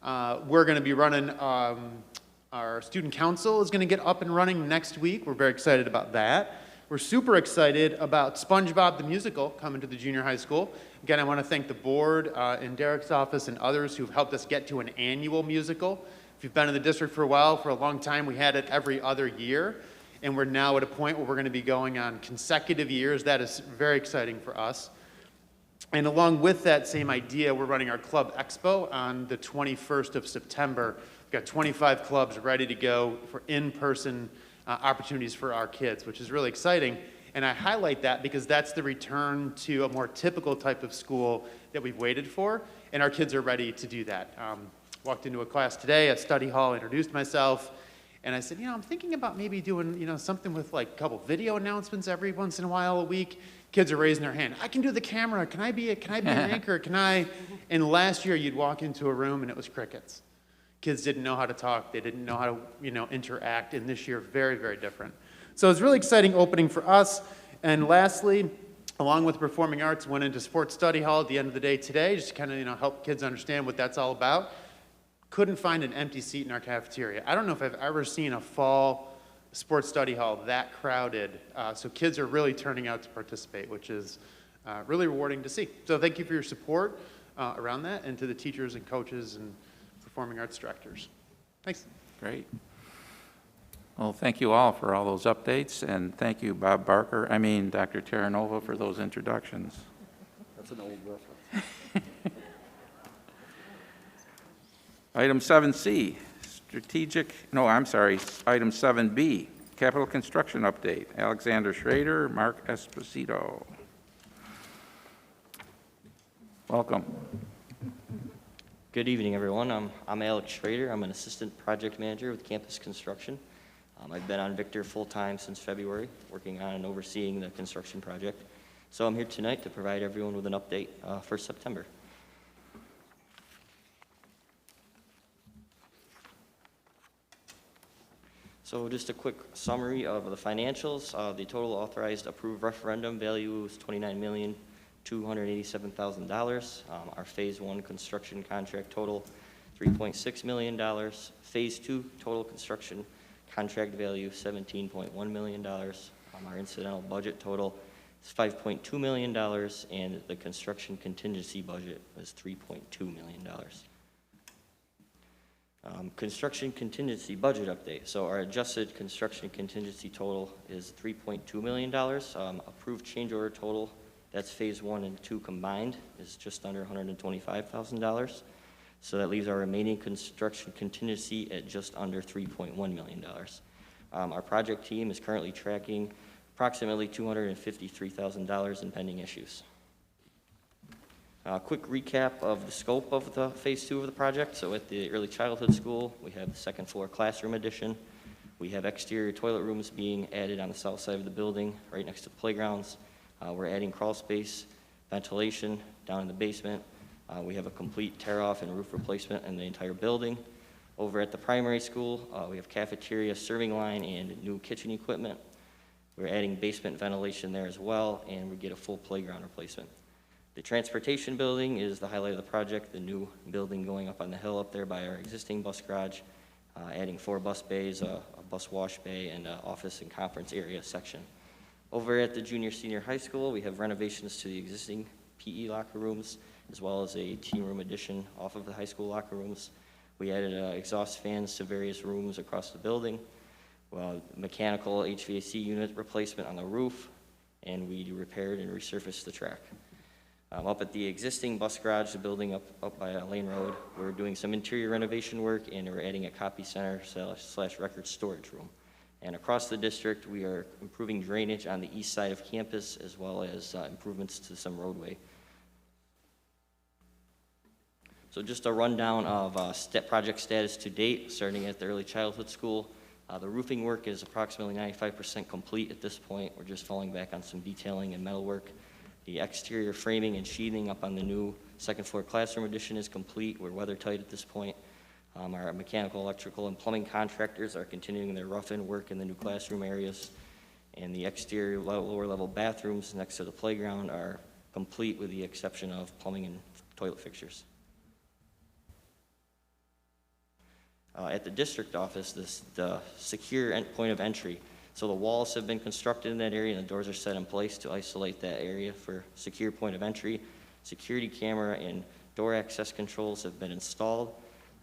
We're going to be running, our student council is going to get up and running next week. We're very excited about that. We're super excited about SpongeBob the Musical coming to the junior high school. Again, I want to thank the board in Derek's office and others who've helped us get to an annual musical. If you've been in the district for a while, for a long time, we had it every other year, and we're now at a point where we're going to be going on consecutive years. That is very exciting for us. And along with that same idea, we're running our Club Expo on the 21st of September. We've got 25 clubs ready to go for in-person opportunities for our kids, which is really exciting. And I highlight that because that's the return to a more typical type of school that we've waited for, and our kids are ready to do that. Walked into a class today, a study hall, introduced myself, and I said, I'm thinking about maybe doing, something with like a couple video announcements every once in a while a week. Kids are raising their hand. I can do the camera. Can I be an anchor? Can I? And last year, you'd walk into a room and it was crickets. Kids didn't know how to talk. They didn't know how to, interact. And this year, very, very different. So it's a really exciting opening for us. And lastly, along with performing arts, went into sports study hall at the end of the day today, just to kind of, help kids understand what that's all about. Couldn't find an empty seat in our cafeteria. I don't know if I've ever seen a fall sports study hall that crowded. So kids are really turning out to participate, which is really rewarding to see. So thank you for your support around that, and to the teachers and coaches and performing arts directors. Thanks. Great. Well, thank you all for all those updates, and thank you, Dr. Terranova, for those introductions. That's an old reference. Item 7C, item 7B, capital construction update. Alexander Schrader, Mark Esposito. Welcome. Good evening, everyone. I'm Alex Schrader. I'm an assistant project manager with campus construction. I've been on Victor full-time since February, working on and overseeing the construction project. So I'm here tonight to provide everyone with an update for September. So just a quick summary of the financials. The total authorized approved referendum value was $29,287,000. Our Phase 1 construction contract total, $3.6 million. Phase 2 total construction contract value, $17.1 million. Our incidental budget total is $5.2 million, and the construction contingency budget was $3.2 million. Construction contingency budget update. So our adjusted construction contingency total is $3.2 million. Approved change order total, that's Phase 1 and 2 combined, is just under $125,000. So that leaves our remaining construction contingency at just under $3.1 million. Our project team is currently tracking approximately $253,000 in pending issues. A quick recap of the scope of the Phase 2 of the project. So at the early childhood school, we have the second floor classroom addition. We have exterior toilet rooms being added on the south side of the building, right next to the playgrounds. We're adding crawl space, ventilation down in the basement. We have a complete tear-off and roof replacement in the entire building. Over at the primary school, we have cafeteria, serving line, and new kitchen equipment. We're adding basement ventilation there as well, and we get a full playground replacement. The transportation building is the highlight of the project, the new building going up on the hill up there by our existing bus garage, adding 4 bus bays, a bus wash bay, and an office and conference area section. Over at the junior-senior high school, we have renovations to the existing PE locker rooms, as well as a team room addition off of the high school locker rooms. We added exhaust fans to various rooms across the building, mechanical HVAC unit replacement on the roof, and we repaired and resurfaced the track. Up at the existing bus garage, the building up by Lane Road, we're doing some interior renovation work, and we're adding a copy center / record storage room. And across the district, we are improving drainage on the east side of campus, as well as improvements to some roadway. So just a rundown of project status to date, starting at the early childhood school. The roofing work is approximately 95% complete at this point. We're just falling back on some detailing and metal work. The exterior framing and sheathing up on the new second floor classroom addition is complete. We're weather tight at this point. Our mechanical, electrical, and plumbing contractors are continuing their rough-in work in the new classroom areas. And the exterior lower level bathrooms next to the playground are complete with the exception of plumbing and toilet fixtures. At the district office, the secure point of entry. So the walls have been constructed in that area, and the doors are set in place to isolate that area for secure point of entry. Security camera and door access controls have been installed.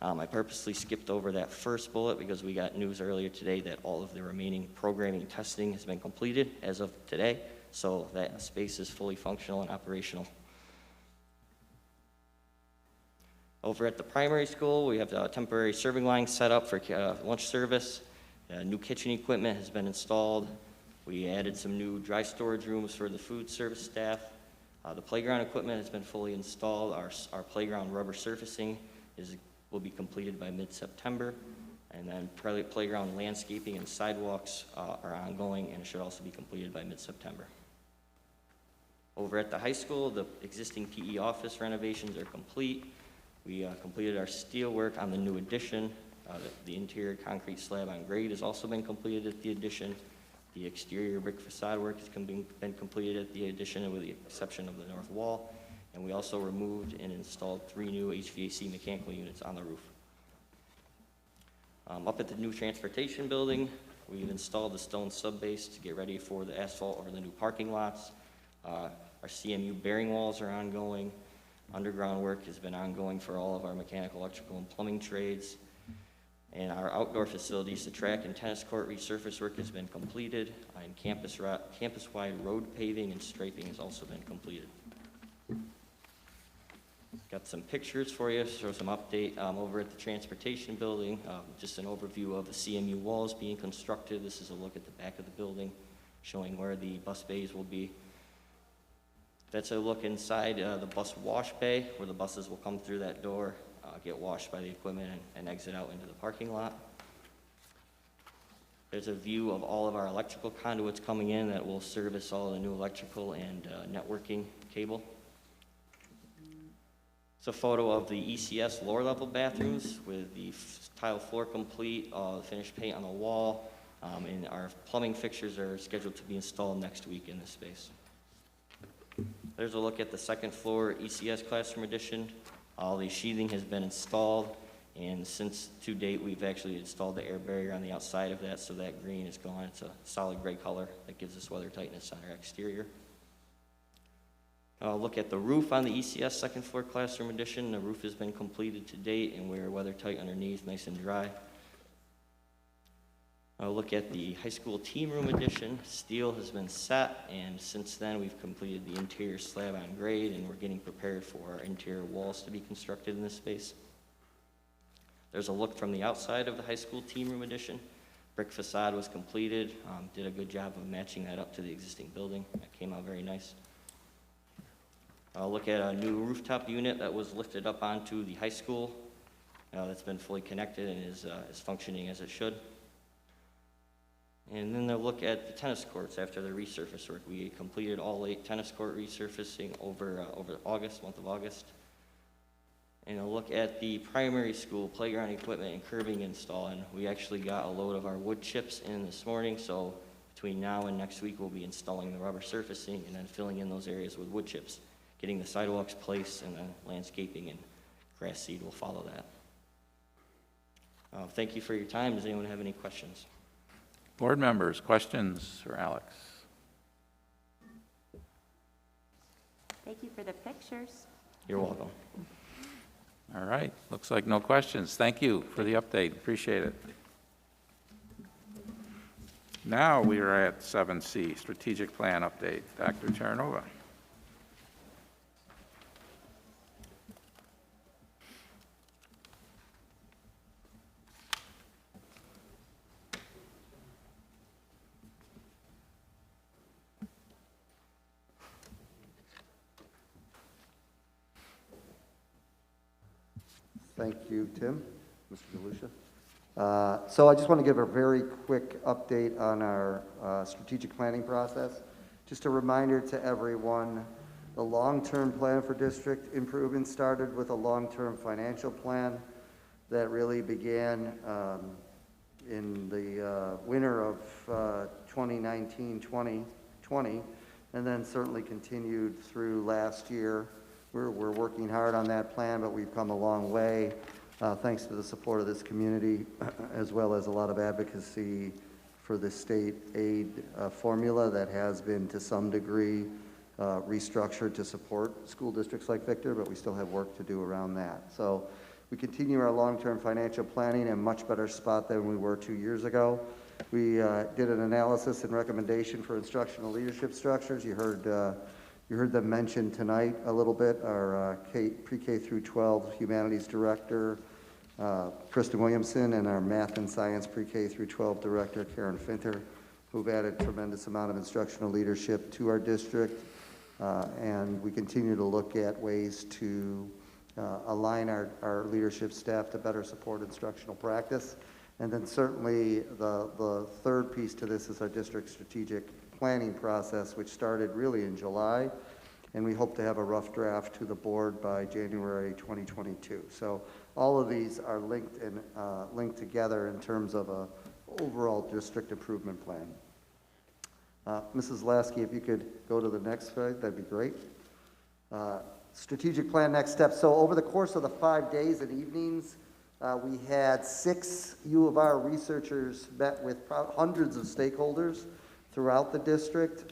I purposely skipped over that first bullet because we got news earlier today that all of the remaining programming testing has been completed as of today, so that space is fully functional and operational. Over at the primary school, we have a temporary serving line set up for lunch service. New kitchen equipment has been installed. We added some new dry storage rooms for the food service staff. The playground equipment has been fully installed. Our playground rubber surfacing will be completed by mid-September. And then playground landscaping and sidewalks are ongoing and should also be completed by mid-September. Over at the high school, the existing PE office renovations are complete. We completed our steel work on the new addition. The interior concrete slab on grade has also been completed at the addition. The exterior brick facade work has been completed at the addition with the exception of the north wall. And we also removed and installed 3 new HVAC mechanical units on the roof. Up at the new transportation building, we've installed the stone subbase to get ready for the asphalt over the new parking lots. Our CMU bearing walls are ongoing. Underground work has been ongoing for all of our mechanical, electrical, and plumbing trades. And our outdoor facilities, the track and tennis court resurface work has been completed, and campus-wide road paving and striping has also been completed. Got some pictures for you, show some update over at the transportation building. Just an overview of the CMU walls being constructed. This is a look at the back of the building, showing where the bus bays will be. That's a look inside the bus wash bay, where the buses will come through that door, get washed by the equipment, and exit out into the parking lot. There's a view of all of our electrical conduits coming in that will service all the new electrical and networking cable. It's a photo of the ECS lower level bathrooms with the tile floor complete, finished paint on the wall, and our plumbing fixtures are scheduled to be installed next week in this space. There's a look at the second floor ECS classroom addition. All the sheathing has been installed, and since to date we've actually installed the air barrier on the outside of that, so that green is gone. It's a solid gray color that gives us weather tightness on our exterior. Look at the roof on the ECS second floor classroom addition. The roof has been completed to date, and we're weather tight underneath, nice and dry. Look at the high school team room addition. Steel has been set, and since then we've completed the interior slab on grade, and we're getting prepared for our interior walls to be constructed in this space. There's a look from the outside of the high school team room addition. Brick facade was completed. Did a good job of matching that up to the existing building. That came out very nice. Look at a new rooftop unit that was lifted up onto the high school. That's been fully connected and is functioning as it should. And then they'll look at the tennis courts after the resurface work. We completed all 8 tennis court resurfacing over August, month of August. And a look at the primary school playground equipment and curbing install. And we actually got a load of our wood chips in this morning, so between now and next week we'll be installing the rubber surfacing and then filling in those areas with wood chips, getting the sidewalks placed, and then landscaping and grass seed will follow that. Thank you for your time. Does anyone have any questions? Board members, questions for Alex? Thank you for the pictures. You're welcome. All right, looks like no questions. Thank you for the update, appreciate it. Now we are at 7C, strategic plan update. Dr. Terranova. Thank you, Tim. Mr. DeLucia. So I just want to give a very quick update on our strategic planning process. Just a reminder to everyone, the long-term plan for district improvement started with a long-term financial plan that really began in the winter of 2019-2020, and then certainly continued through last year. We're working hard on that plan, but we've come a long way thanks to the support of this community, as well as a lot of advocacy for the state aid formula that has been to some degree restructured to support school districts like Victor, but we still have work to do around that. So We continue our long-term financial planning in a much better spot than we were 2 years ago. We did an analysis and recommendation for instructional leadership structures. You heard them mentioned tonight a little bit. Our pre-K through 12 humanities director, Kristen Williamson, and our math and science pre-K through 12 director, Karen Finter, who've added a tremendous amount of instructional leadership to our district. And we continue to look at ways to align our leadership staff to better support instructional practice. And then certainly the third piece to this is our district strategic planning process, which started really in July, and we hope to have a rough draft to the board by January 2022. So all of these are linked together in terms of a overall district improvement plan. Mrs. Lasky, if you could go to the next slide, that'd be great. Strategic plan next steps. So over the course of the 5 days and evenings, we had 6 U of R researchers met with hundreds of stakeholders throughout the district.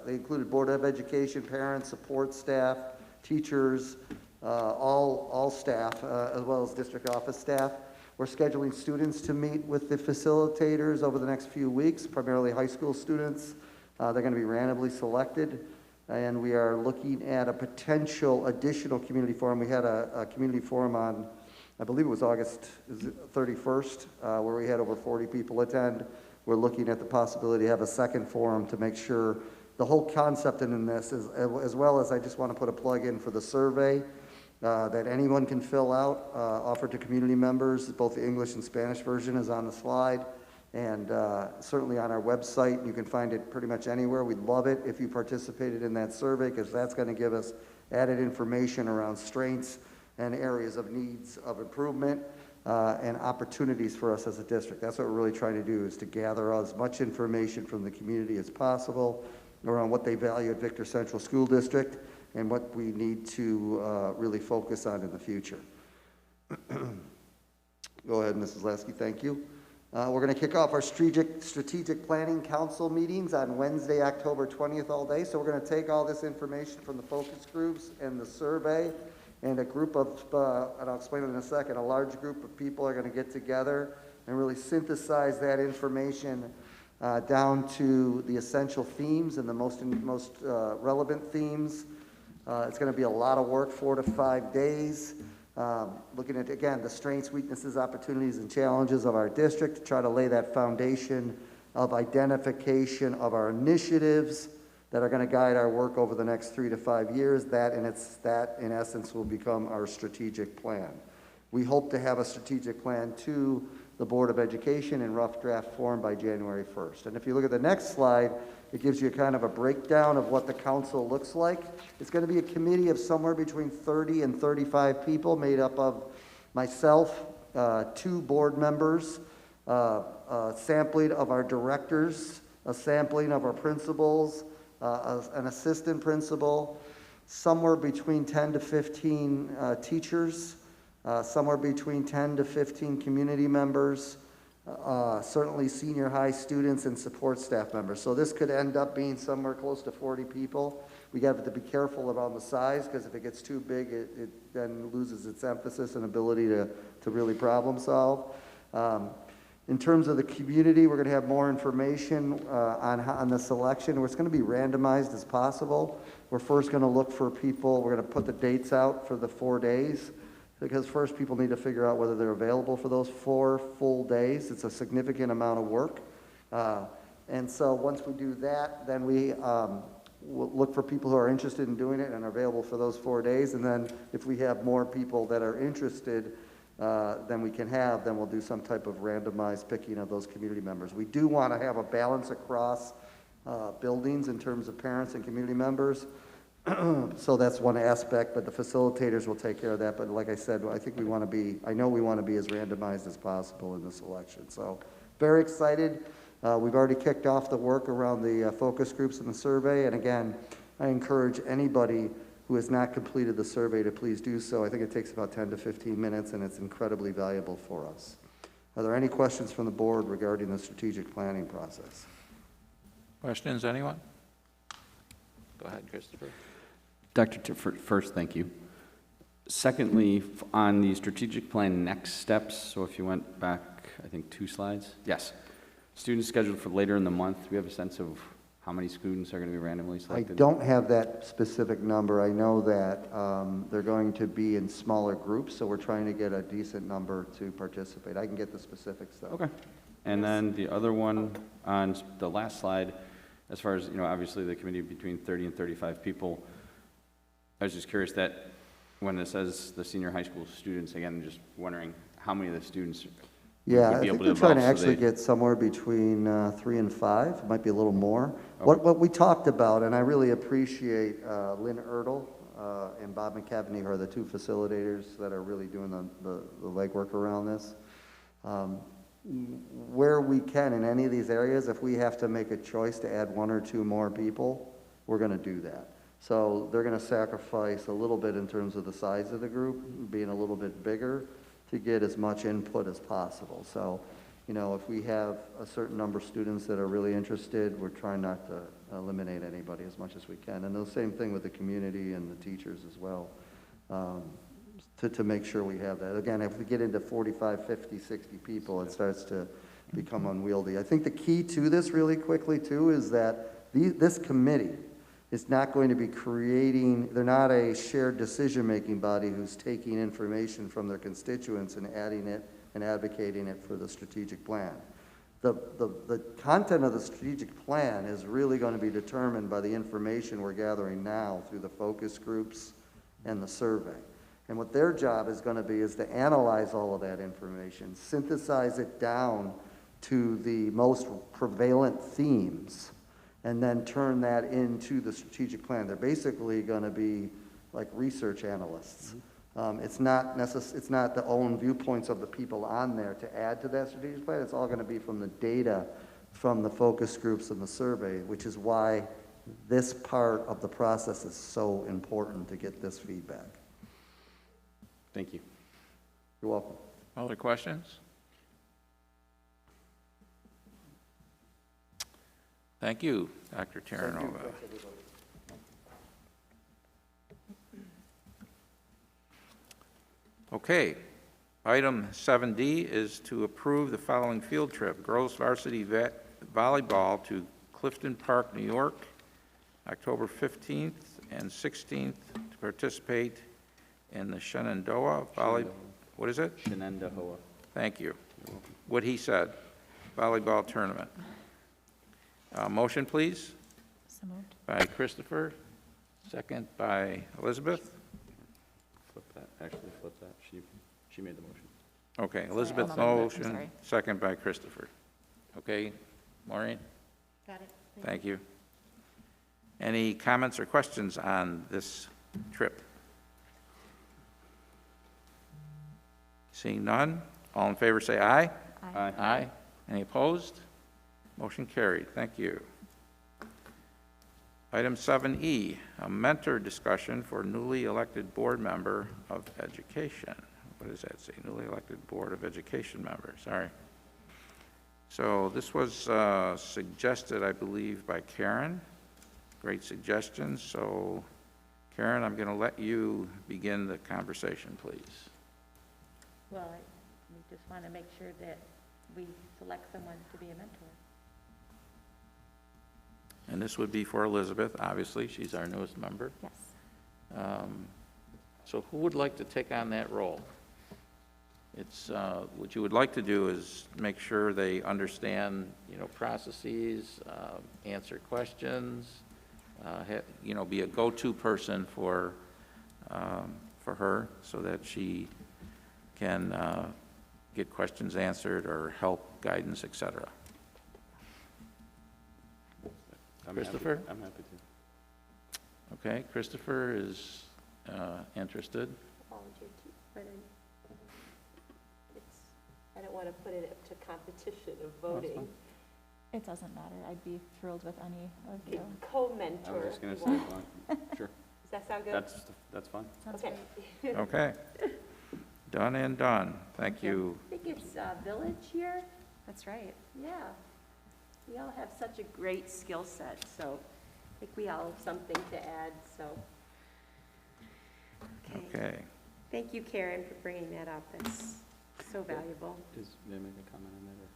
They included Board of Education, parents, support staff, teachers, all staff, as well as district office staff. We're scheduling students to meet with the facilitators over the next few weeks, primarily high school students. They're going to be randomly selected, and we are looking at a potential additional community forum. We had a community forum on, I believe it was August 31st, where we had over 40 people attend. We're looking at the possibility to have a second forum to make sure the whole concept in this is, as well as I just want to put a plug in for the survey that anyone can fill out, offered to community members. Both the English and Spanish version is on the slide, and certainly on our website. You can find it pretty much anywhere. We'd love it if you participated in that survey, because that's going to give us added information around strengths and areas of needs of improvement and opportunities for us as a district. That's what we're really trying to do, is to gather as much information from the community as possible around what they value at Victor Central School District and what we need to really focus on in the future. Go ahead, Mrs. Lasky, thank you. We're going to kick off our strategic planning council meetings on Wednesday, October 20th all day. So we're going to take all this information from the focus groups and the survey, and a group of, and I'll explain it in a second, a large group of people are going to get together and really synthesize that information down to the essential themes and the most relevant themes. It's going to be a lot of work, 4 to 5 days, looking at, again, the strengths, weaknesses, opportunities, and challenges of our district, to try to lay that foundation of identification of our initiatives that are going to guide our work over the next 3 to 5 years. That in essence will become our strategic plan. We hope to have a strategic plan to the Board of Education in rough draft form by January 1st. And if you look at the next slide, it gives you kind of a breakdown of what the council looks like. It's going to be a committee of somewhere between 30 and 35 people, made up of myself, 2 board members, a sampling of our directors, a sampling of our principals, an assistant principal, somewhere between 10 to 15 teachers, somewhere between 10 to 15 community members, certainly senior high students and support staff members. So this could end up being somewhere close to 40 people. We have to be careful around the size, because if it gets too big, it then loses its emphasis and ability to really problem solve. In terms of the community, we're going to have more information on the selection. It's going to be randomized as possible. We're first going to look for people. We're going to put the dates out for the 4 days, because first people need to figure out whether they're available for those 4 full days. It's a significant amount of work. And so once we do that, then we we'll look for people who are interested in doing it and are available for those 4 days. And then if we have more people that are interested than we can have, then we'll do some type of randomized picking of those community members. We do want to have a balance across buildings in terms of parents and community members. So that's one aspect, but the facilitators will take care of that. But like I said, I think I know we want to be as randomized as possible in the selection. So very excited. We've already kicked off the work around the focus groups and the survey. And again, I encourage anybody who has not completed the survey to please do so. I think it takes about 10 to 15 minutes, and it's incredibly valuable for us. Are there any questions from the board regarding the strategic planning process? Questions, anyone? Go ahead, Christopher. Dr. First, thank you. Secondly, on the strategic plan next steps, so if you went back, I think 2 slides. Yes. Students scheduled for later in the month. Do we have a sense of how many students are going to be randomly I selected? don't have that specific number. I know that they're going to be in smaller groups, so we're trying to get a decent number to participate. I can get the specifics, though. Okay. And then the other one on the last slide, as far as, obviously the committee between 30 and 35 people, I was just curious that when it says the senior high school students, again, just wondering how many of the students Yeah, would I be think able to we're trying to involve, so actually they- get somewhere between 3 and 5, it might be a little more. Okay. What we talked about, and I really appreciate Lynn Ertl and Bob McCavney, who are the 2 facilitators that are really doing the legwork around this. Where we can in any of these areas, if we have to make a choice to add 1 or 2 more people, we're going to do that. So they're going to sacrifice a little bit in terms of the size of the group, being a little bit bigger, to get as much input as possible. So, if we have a certain number of students that are really interested, we're trying not to eliminate anybody as much as we can. And the same thing with the community and the teachers as well, to make sure we have that. Again, if we get into 45, 50, 60 people, it starts to become unwieldy. I think the key to this really quickly, too, is that this committee is not going to be they're not a shared decision-making body who's taking information from their constituents and adding it and advocating it for the strategic plan. The content of the strategic plan is really going to be determined by the information we're gathering now through the focus groups and the survey. And what their job is going to be is to analyze all of that information, synthesize it down to the most prevalent themes, and then turn that into the strategic plan. They're basically going to be like research analysts. It's not the own viewpoints of the people on there to add to that strategic plan. It's all going to be from the data from the focus groups and the survey, which is why this part of the process is so important to get this feedback. Thank you. You're welcome. Other questions? Thank you, Dr. Terranova. Okay, item 7D is to approve the following field trip: girls varsity volleyball to Clifton Park, New York, October 15th and 16th, to participate in the Shenandoah what is it? Shenandoah. Thank you. What he said, volleyball tournament. Motion, please. So moved. By Christopher, second by Elizabeth. Flip that, actually flip that. She made the motion. Okay, Elizabeth I'm on it. I'm motion, sorry. second by Christopher. Okay, Maureen? Got it. Thank you. Any comments or questions on this trip? Seeing none, all in favor say aye. Aye. Aye. Any opposed? Motion carried. Thank you. Item 7E, a mentor discussion for newly elected board member of education. What does that say? Newly elected Board of Education member, sorry. So this was suggested, I believe, by Karen. Great suggestion. So, Karen, I'm going to let you begin the conversation, please. Well, we just want to make sure that we select someone to be a mentor. And this would be for Elizabeth, obviously. She's our newest member. Yes. So who would like to take on that role? It's, what you would like to do is make sure they understand, processes, answer questions, be a go-to person for her so that she can get questions answered or help guidance, et cetera. Christopher? I'm happy to. Okay, Christopher is interested. Volunteer too, but I don't want to put it up to competition of voting. It doesn't matter. I'd be thrilled with any of you. Co-mentor. I was just going to if you say, want. sure. Does that sound good? That's fine. Sounds Okay. great. Okay. Done and done. Thank you. I think it's Village here. That's right. Yeah. We all have such a great skill set, so I think we all have something to add, so. Okay. Thank you, Karen, for bringing that up. That's so valuable. May I make a comment on that? Or?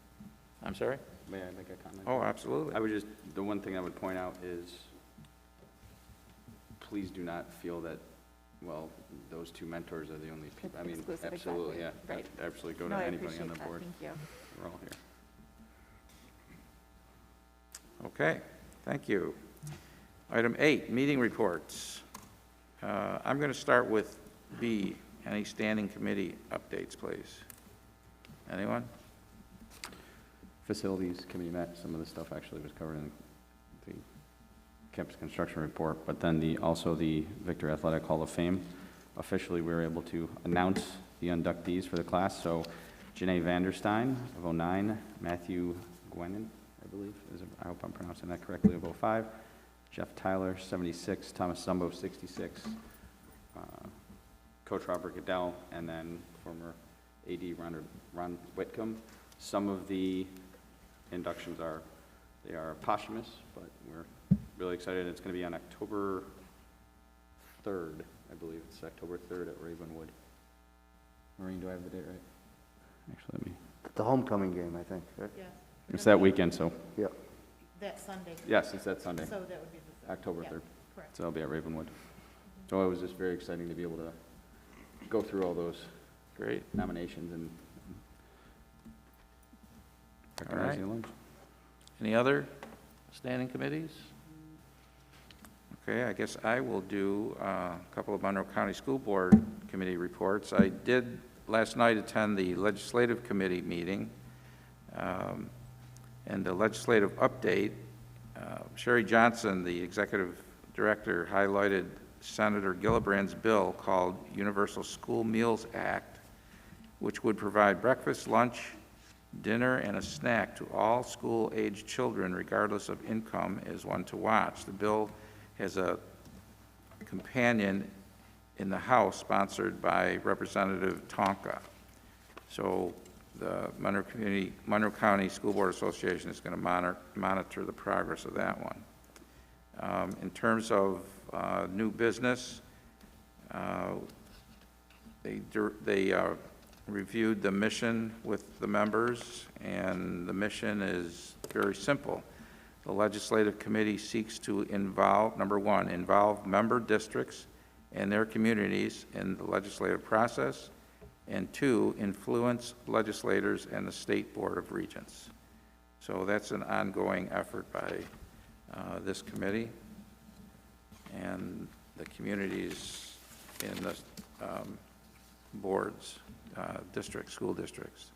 I'm sorry? May I make a comment? Oh, absolutely. I would just, the one thing I would point out is, please do not feel that, well, those two mentors are the only people. I mean, Exclusive, absolutely, exactly. yeah. Right. Absolutely, go No, to I anybody on the appreciate that. board. Thank you. We're all here. Okay, thank you. Item 8, meeting reports. I'm going to start with B, any standing committee updates, please. Anyone? Facilities committee met, some of the stuff actually was covered in the campus construction report, but then also the Victor Athletic Hall of Fame. Officially, we were able to announce the inductees for the class. So Janae Vanderstein of 09, Matthew Gwenin, I believe, I hope I'm pronouncing that correctly, of 05, Jeff Tyler, 76, Thomas Zumbo, 66, Coach Robert Goodell, and then former AD Ron Whitcomb. Some of the inductions are posthumous, but we're really excited. It's going to be on October 3rd, I believe. It's October 3rd at Ravenwood. Maureen, do I have the date right? Actually, let me. The homecoming game, I think, right? Yes. It's that weekend, so. Yeah. That Sunday. Yes, it's that Sunday. So that would be the. October yeah, 3rd. Correct. So I'll be at Ravenwood. So it was just very exciting to be able to go through all those great nominations and All right. recognizing alums. Any other standing committees? Okay, I guess I will do a couple of Monroe County School Board Committee reports. I did last night attend the Legislative Committee meeting, and the legislative update. Sherry Johnson, the Executive Director, highlighted Senator Gillibrand's bill called Universal School Meals Act, which would provide breakfast, lunch, dinner, and a snack to all school-aged children, regardless of income, as one to watch. The bill has a companion in the House sponsored by Representative Tonka. So the Monroe County School Board Association is going to monitor the progress of that one. In terms of new business, they reviewed the mission with the members, and the mission is very simple. The Legislative Committee seeks to involve, number one, involve member districts and their communities in the legislative process, and two, influence legislators and the State Board of Regents. So that's an ongoing effort by this committee and the communities in the boards, districts, school districts.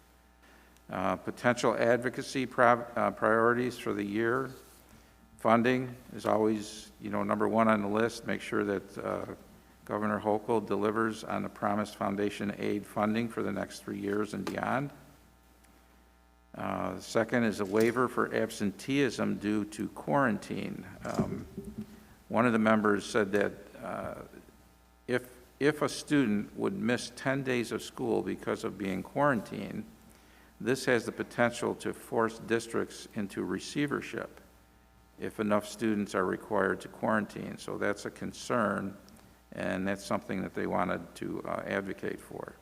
Potential advocacy priorities for the year. Funding is always, number one on the list. Make sure that Governor Hochul delivers on the promised foundation aid funding for the next 3 years and beyond. Second is a waiver for absenteeism due to quarantine. One of the members said that if a student would miss 10 days of school because of being quarantined, this has the potential to force districts into receivership if enough students are required to quarantine. So that's a concern, and that's something that they wanted to advocate for.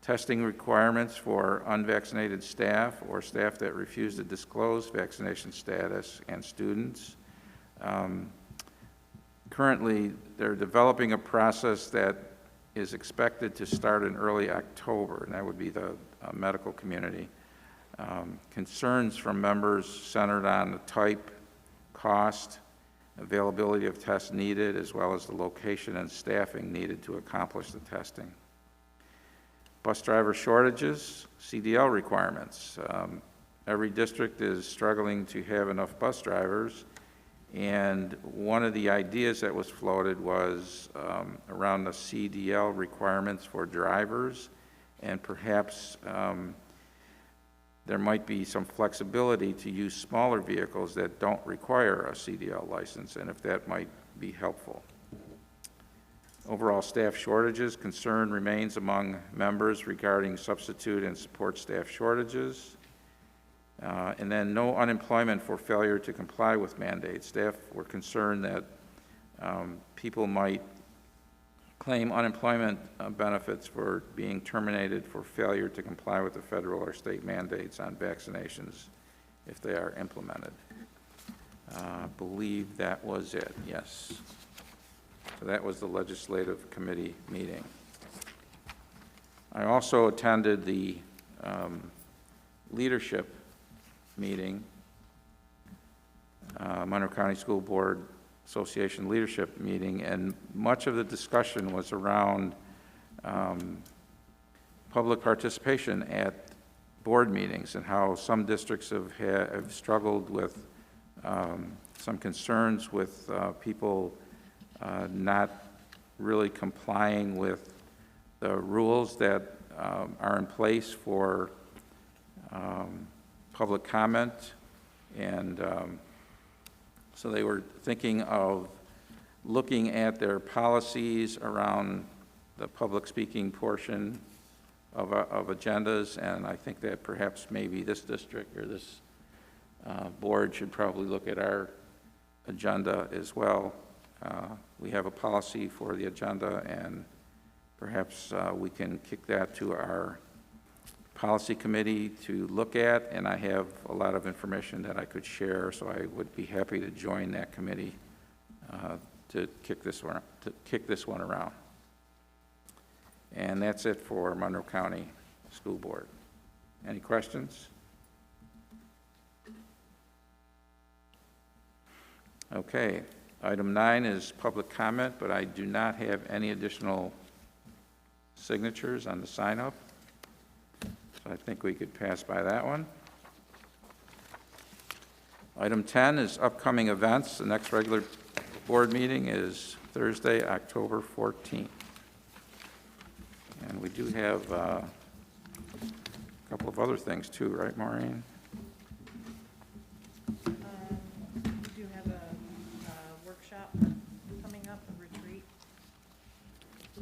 Testing requirements for unvaccinated staff or staff that refuse to disclose vaccination status and students. Currently, they're developing a process that is expected to start in early October, and that would be the medical community. Concerns from members centered on the type, cost, availability of tests needed, as well as the location and staffing needed to accomplish the testing. Bus driver shortages, CDL requirements. Every district is struggling to have enough bus drivers, and one of the ideas that was floated was around the CDL requirements for drivers, and perhaps there might be some flexibility to use smaller vehicles that don't require a CDL license, and if that might be helpful. Overall staff shortages, concern remains among members regarding substitute and support staff shortages. And then no unemployment for failure to comply with mandates. Staff were concerned that people might claim unemployment benefits for being terminated for failure to comply with the federal or state mandates on vaccinations if they are implemented. I believe that was it, yes. So that was the legislative committee meeting. I also attended the leadership meeting, Monroe County School Board Association leadership meeting, and much of the discussion was around public participation at board meetings and how some districts have struggled with some concerns with people not really complying with the rules that are in place for public comment, and so they were thinking of looking at their policies around the public speaking portion of agendas, and I think that perhaps maybe this district or this board should probably look at our agenda as well. We have a policy for the agenda, and perhaps we can kick that to our policy committee to look at, and I have a lot of information that I could share, so I would be happy to join that committee to kick this one around. And that's it for Monroe County School Board. Any questions? Okay, item 9 is public comment, but I do not have any additional signatures on the sign-up. So I think we could pass by that one. Item 10 is upcoming events. The next regular board meeting is Thursday, October 14th. And we do have a couple of other things too, right, Maureen? We do have a workshop coming up, a retreat.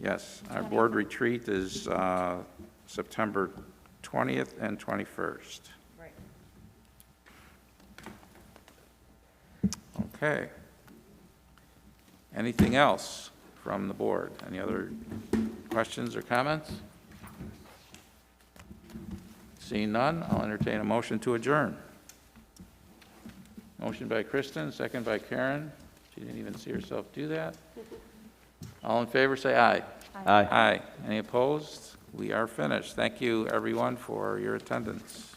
Yes, our board retreat is September 20th and 21st. Right. Okay. Anything else from the board? Any other questions or comments? Seeing none, I'll entertain a motion to adjourn. Motion by Kristen, second by Karen. She didn't even see herself do that. All in favor, say aye. Aye. Aye. Any opposed? We are finished. Thank you, everyone, for your attendance.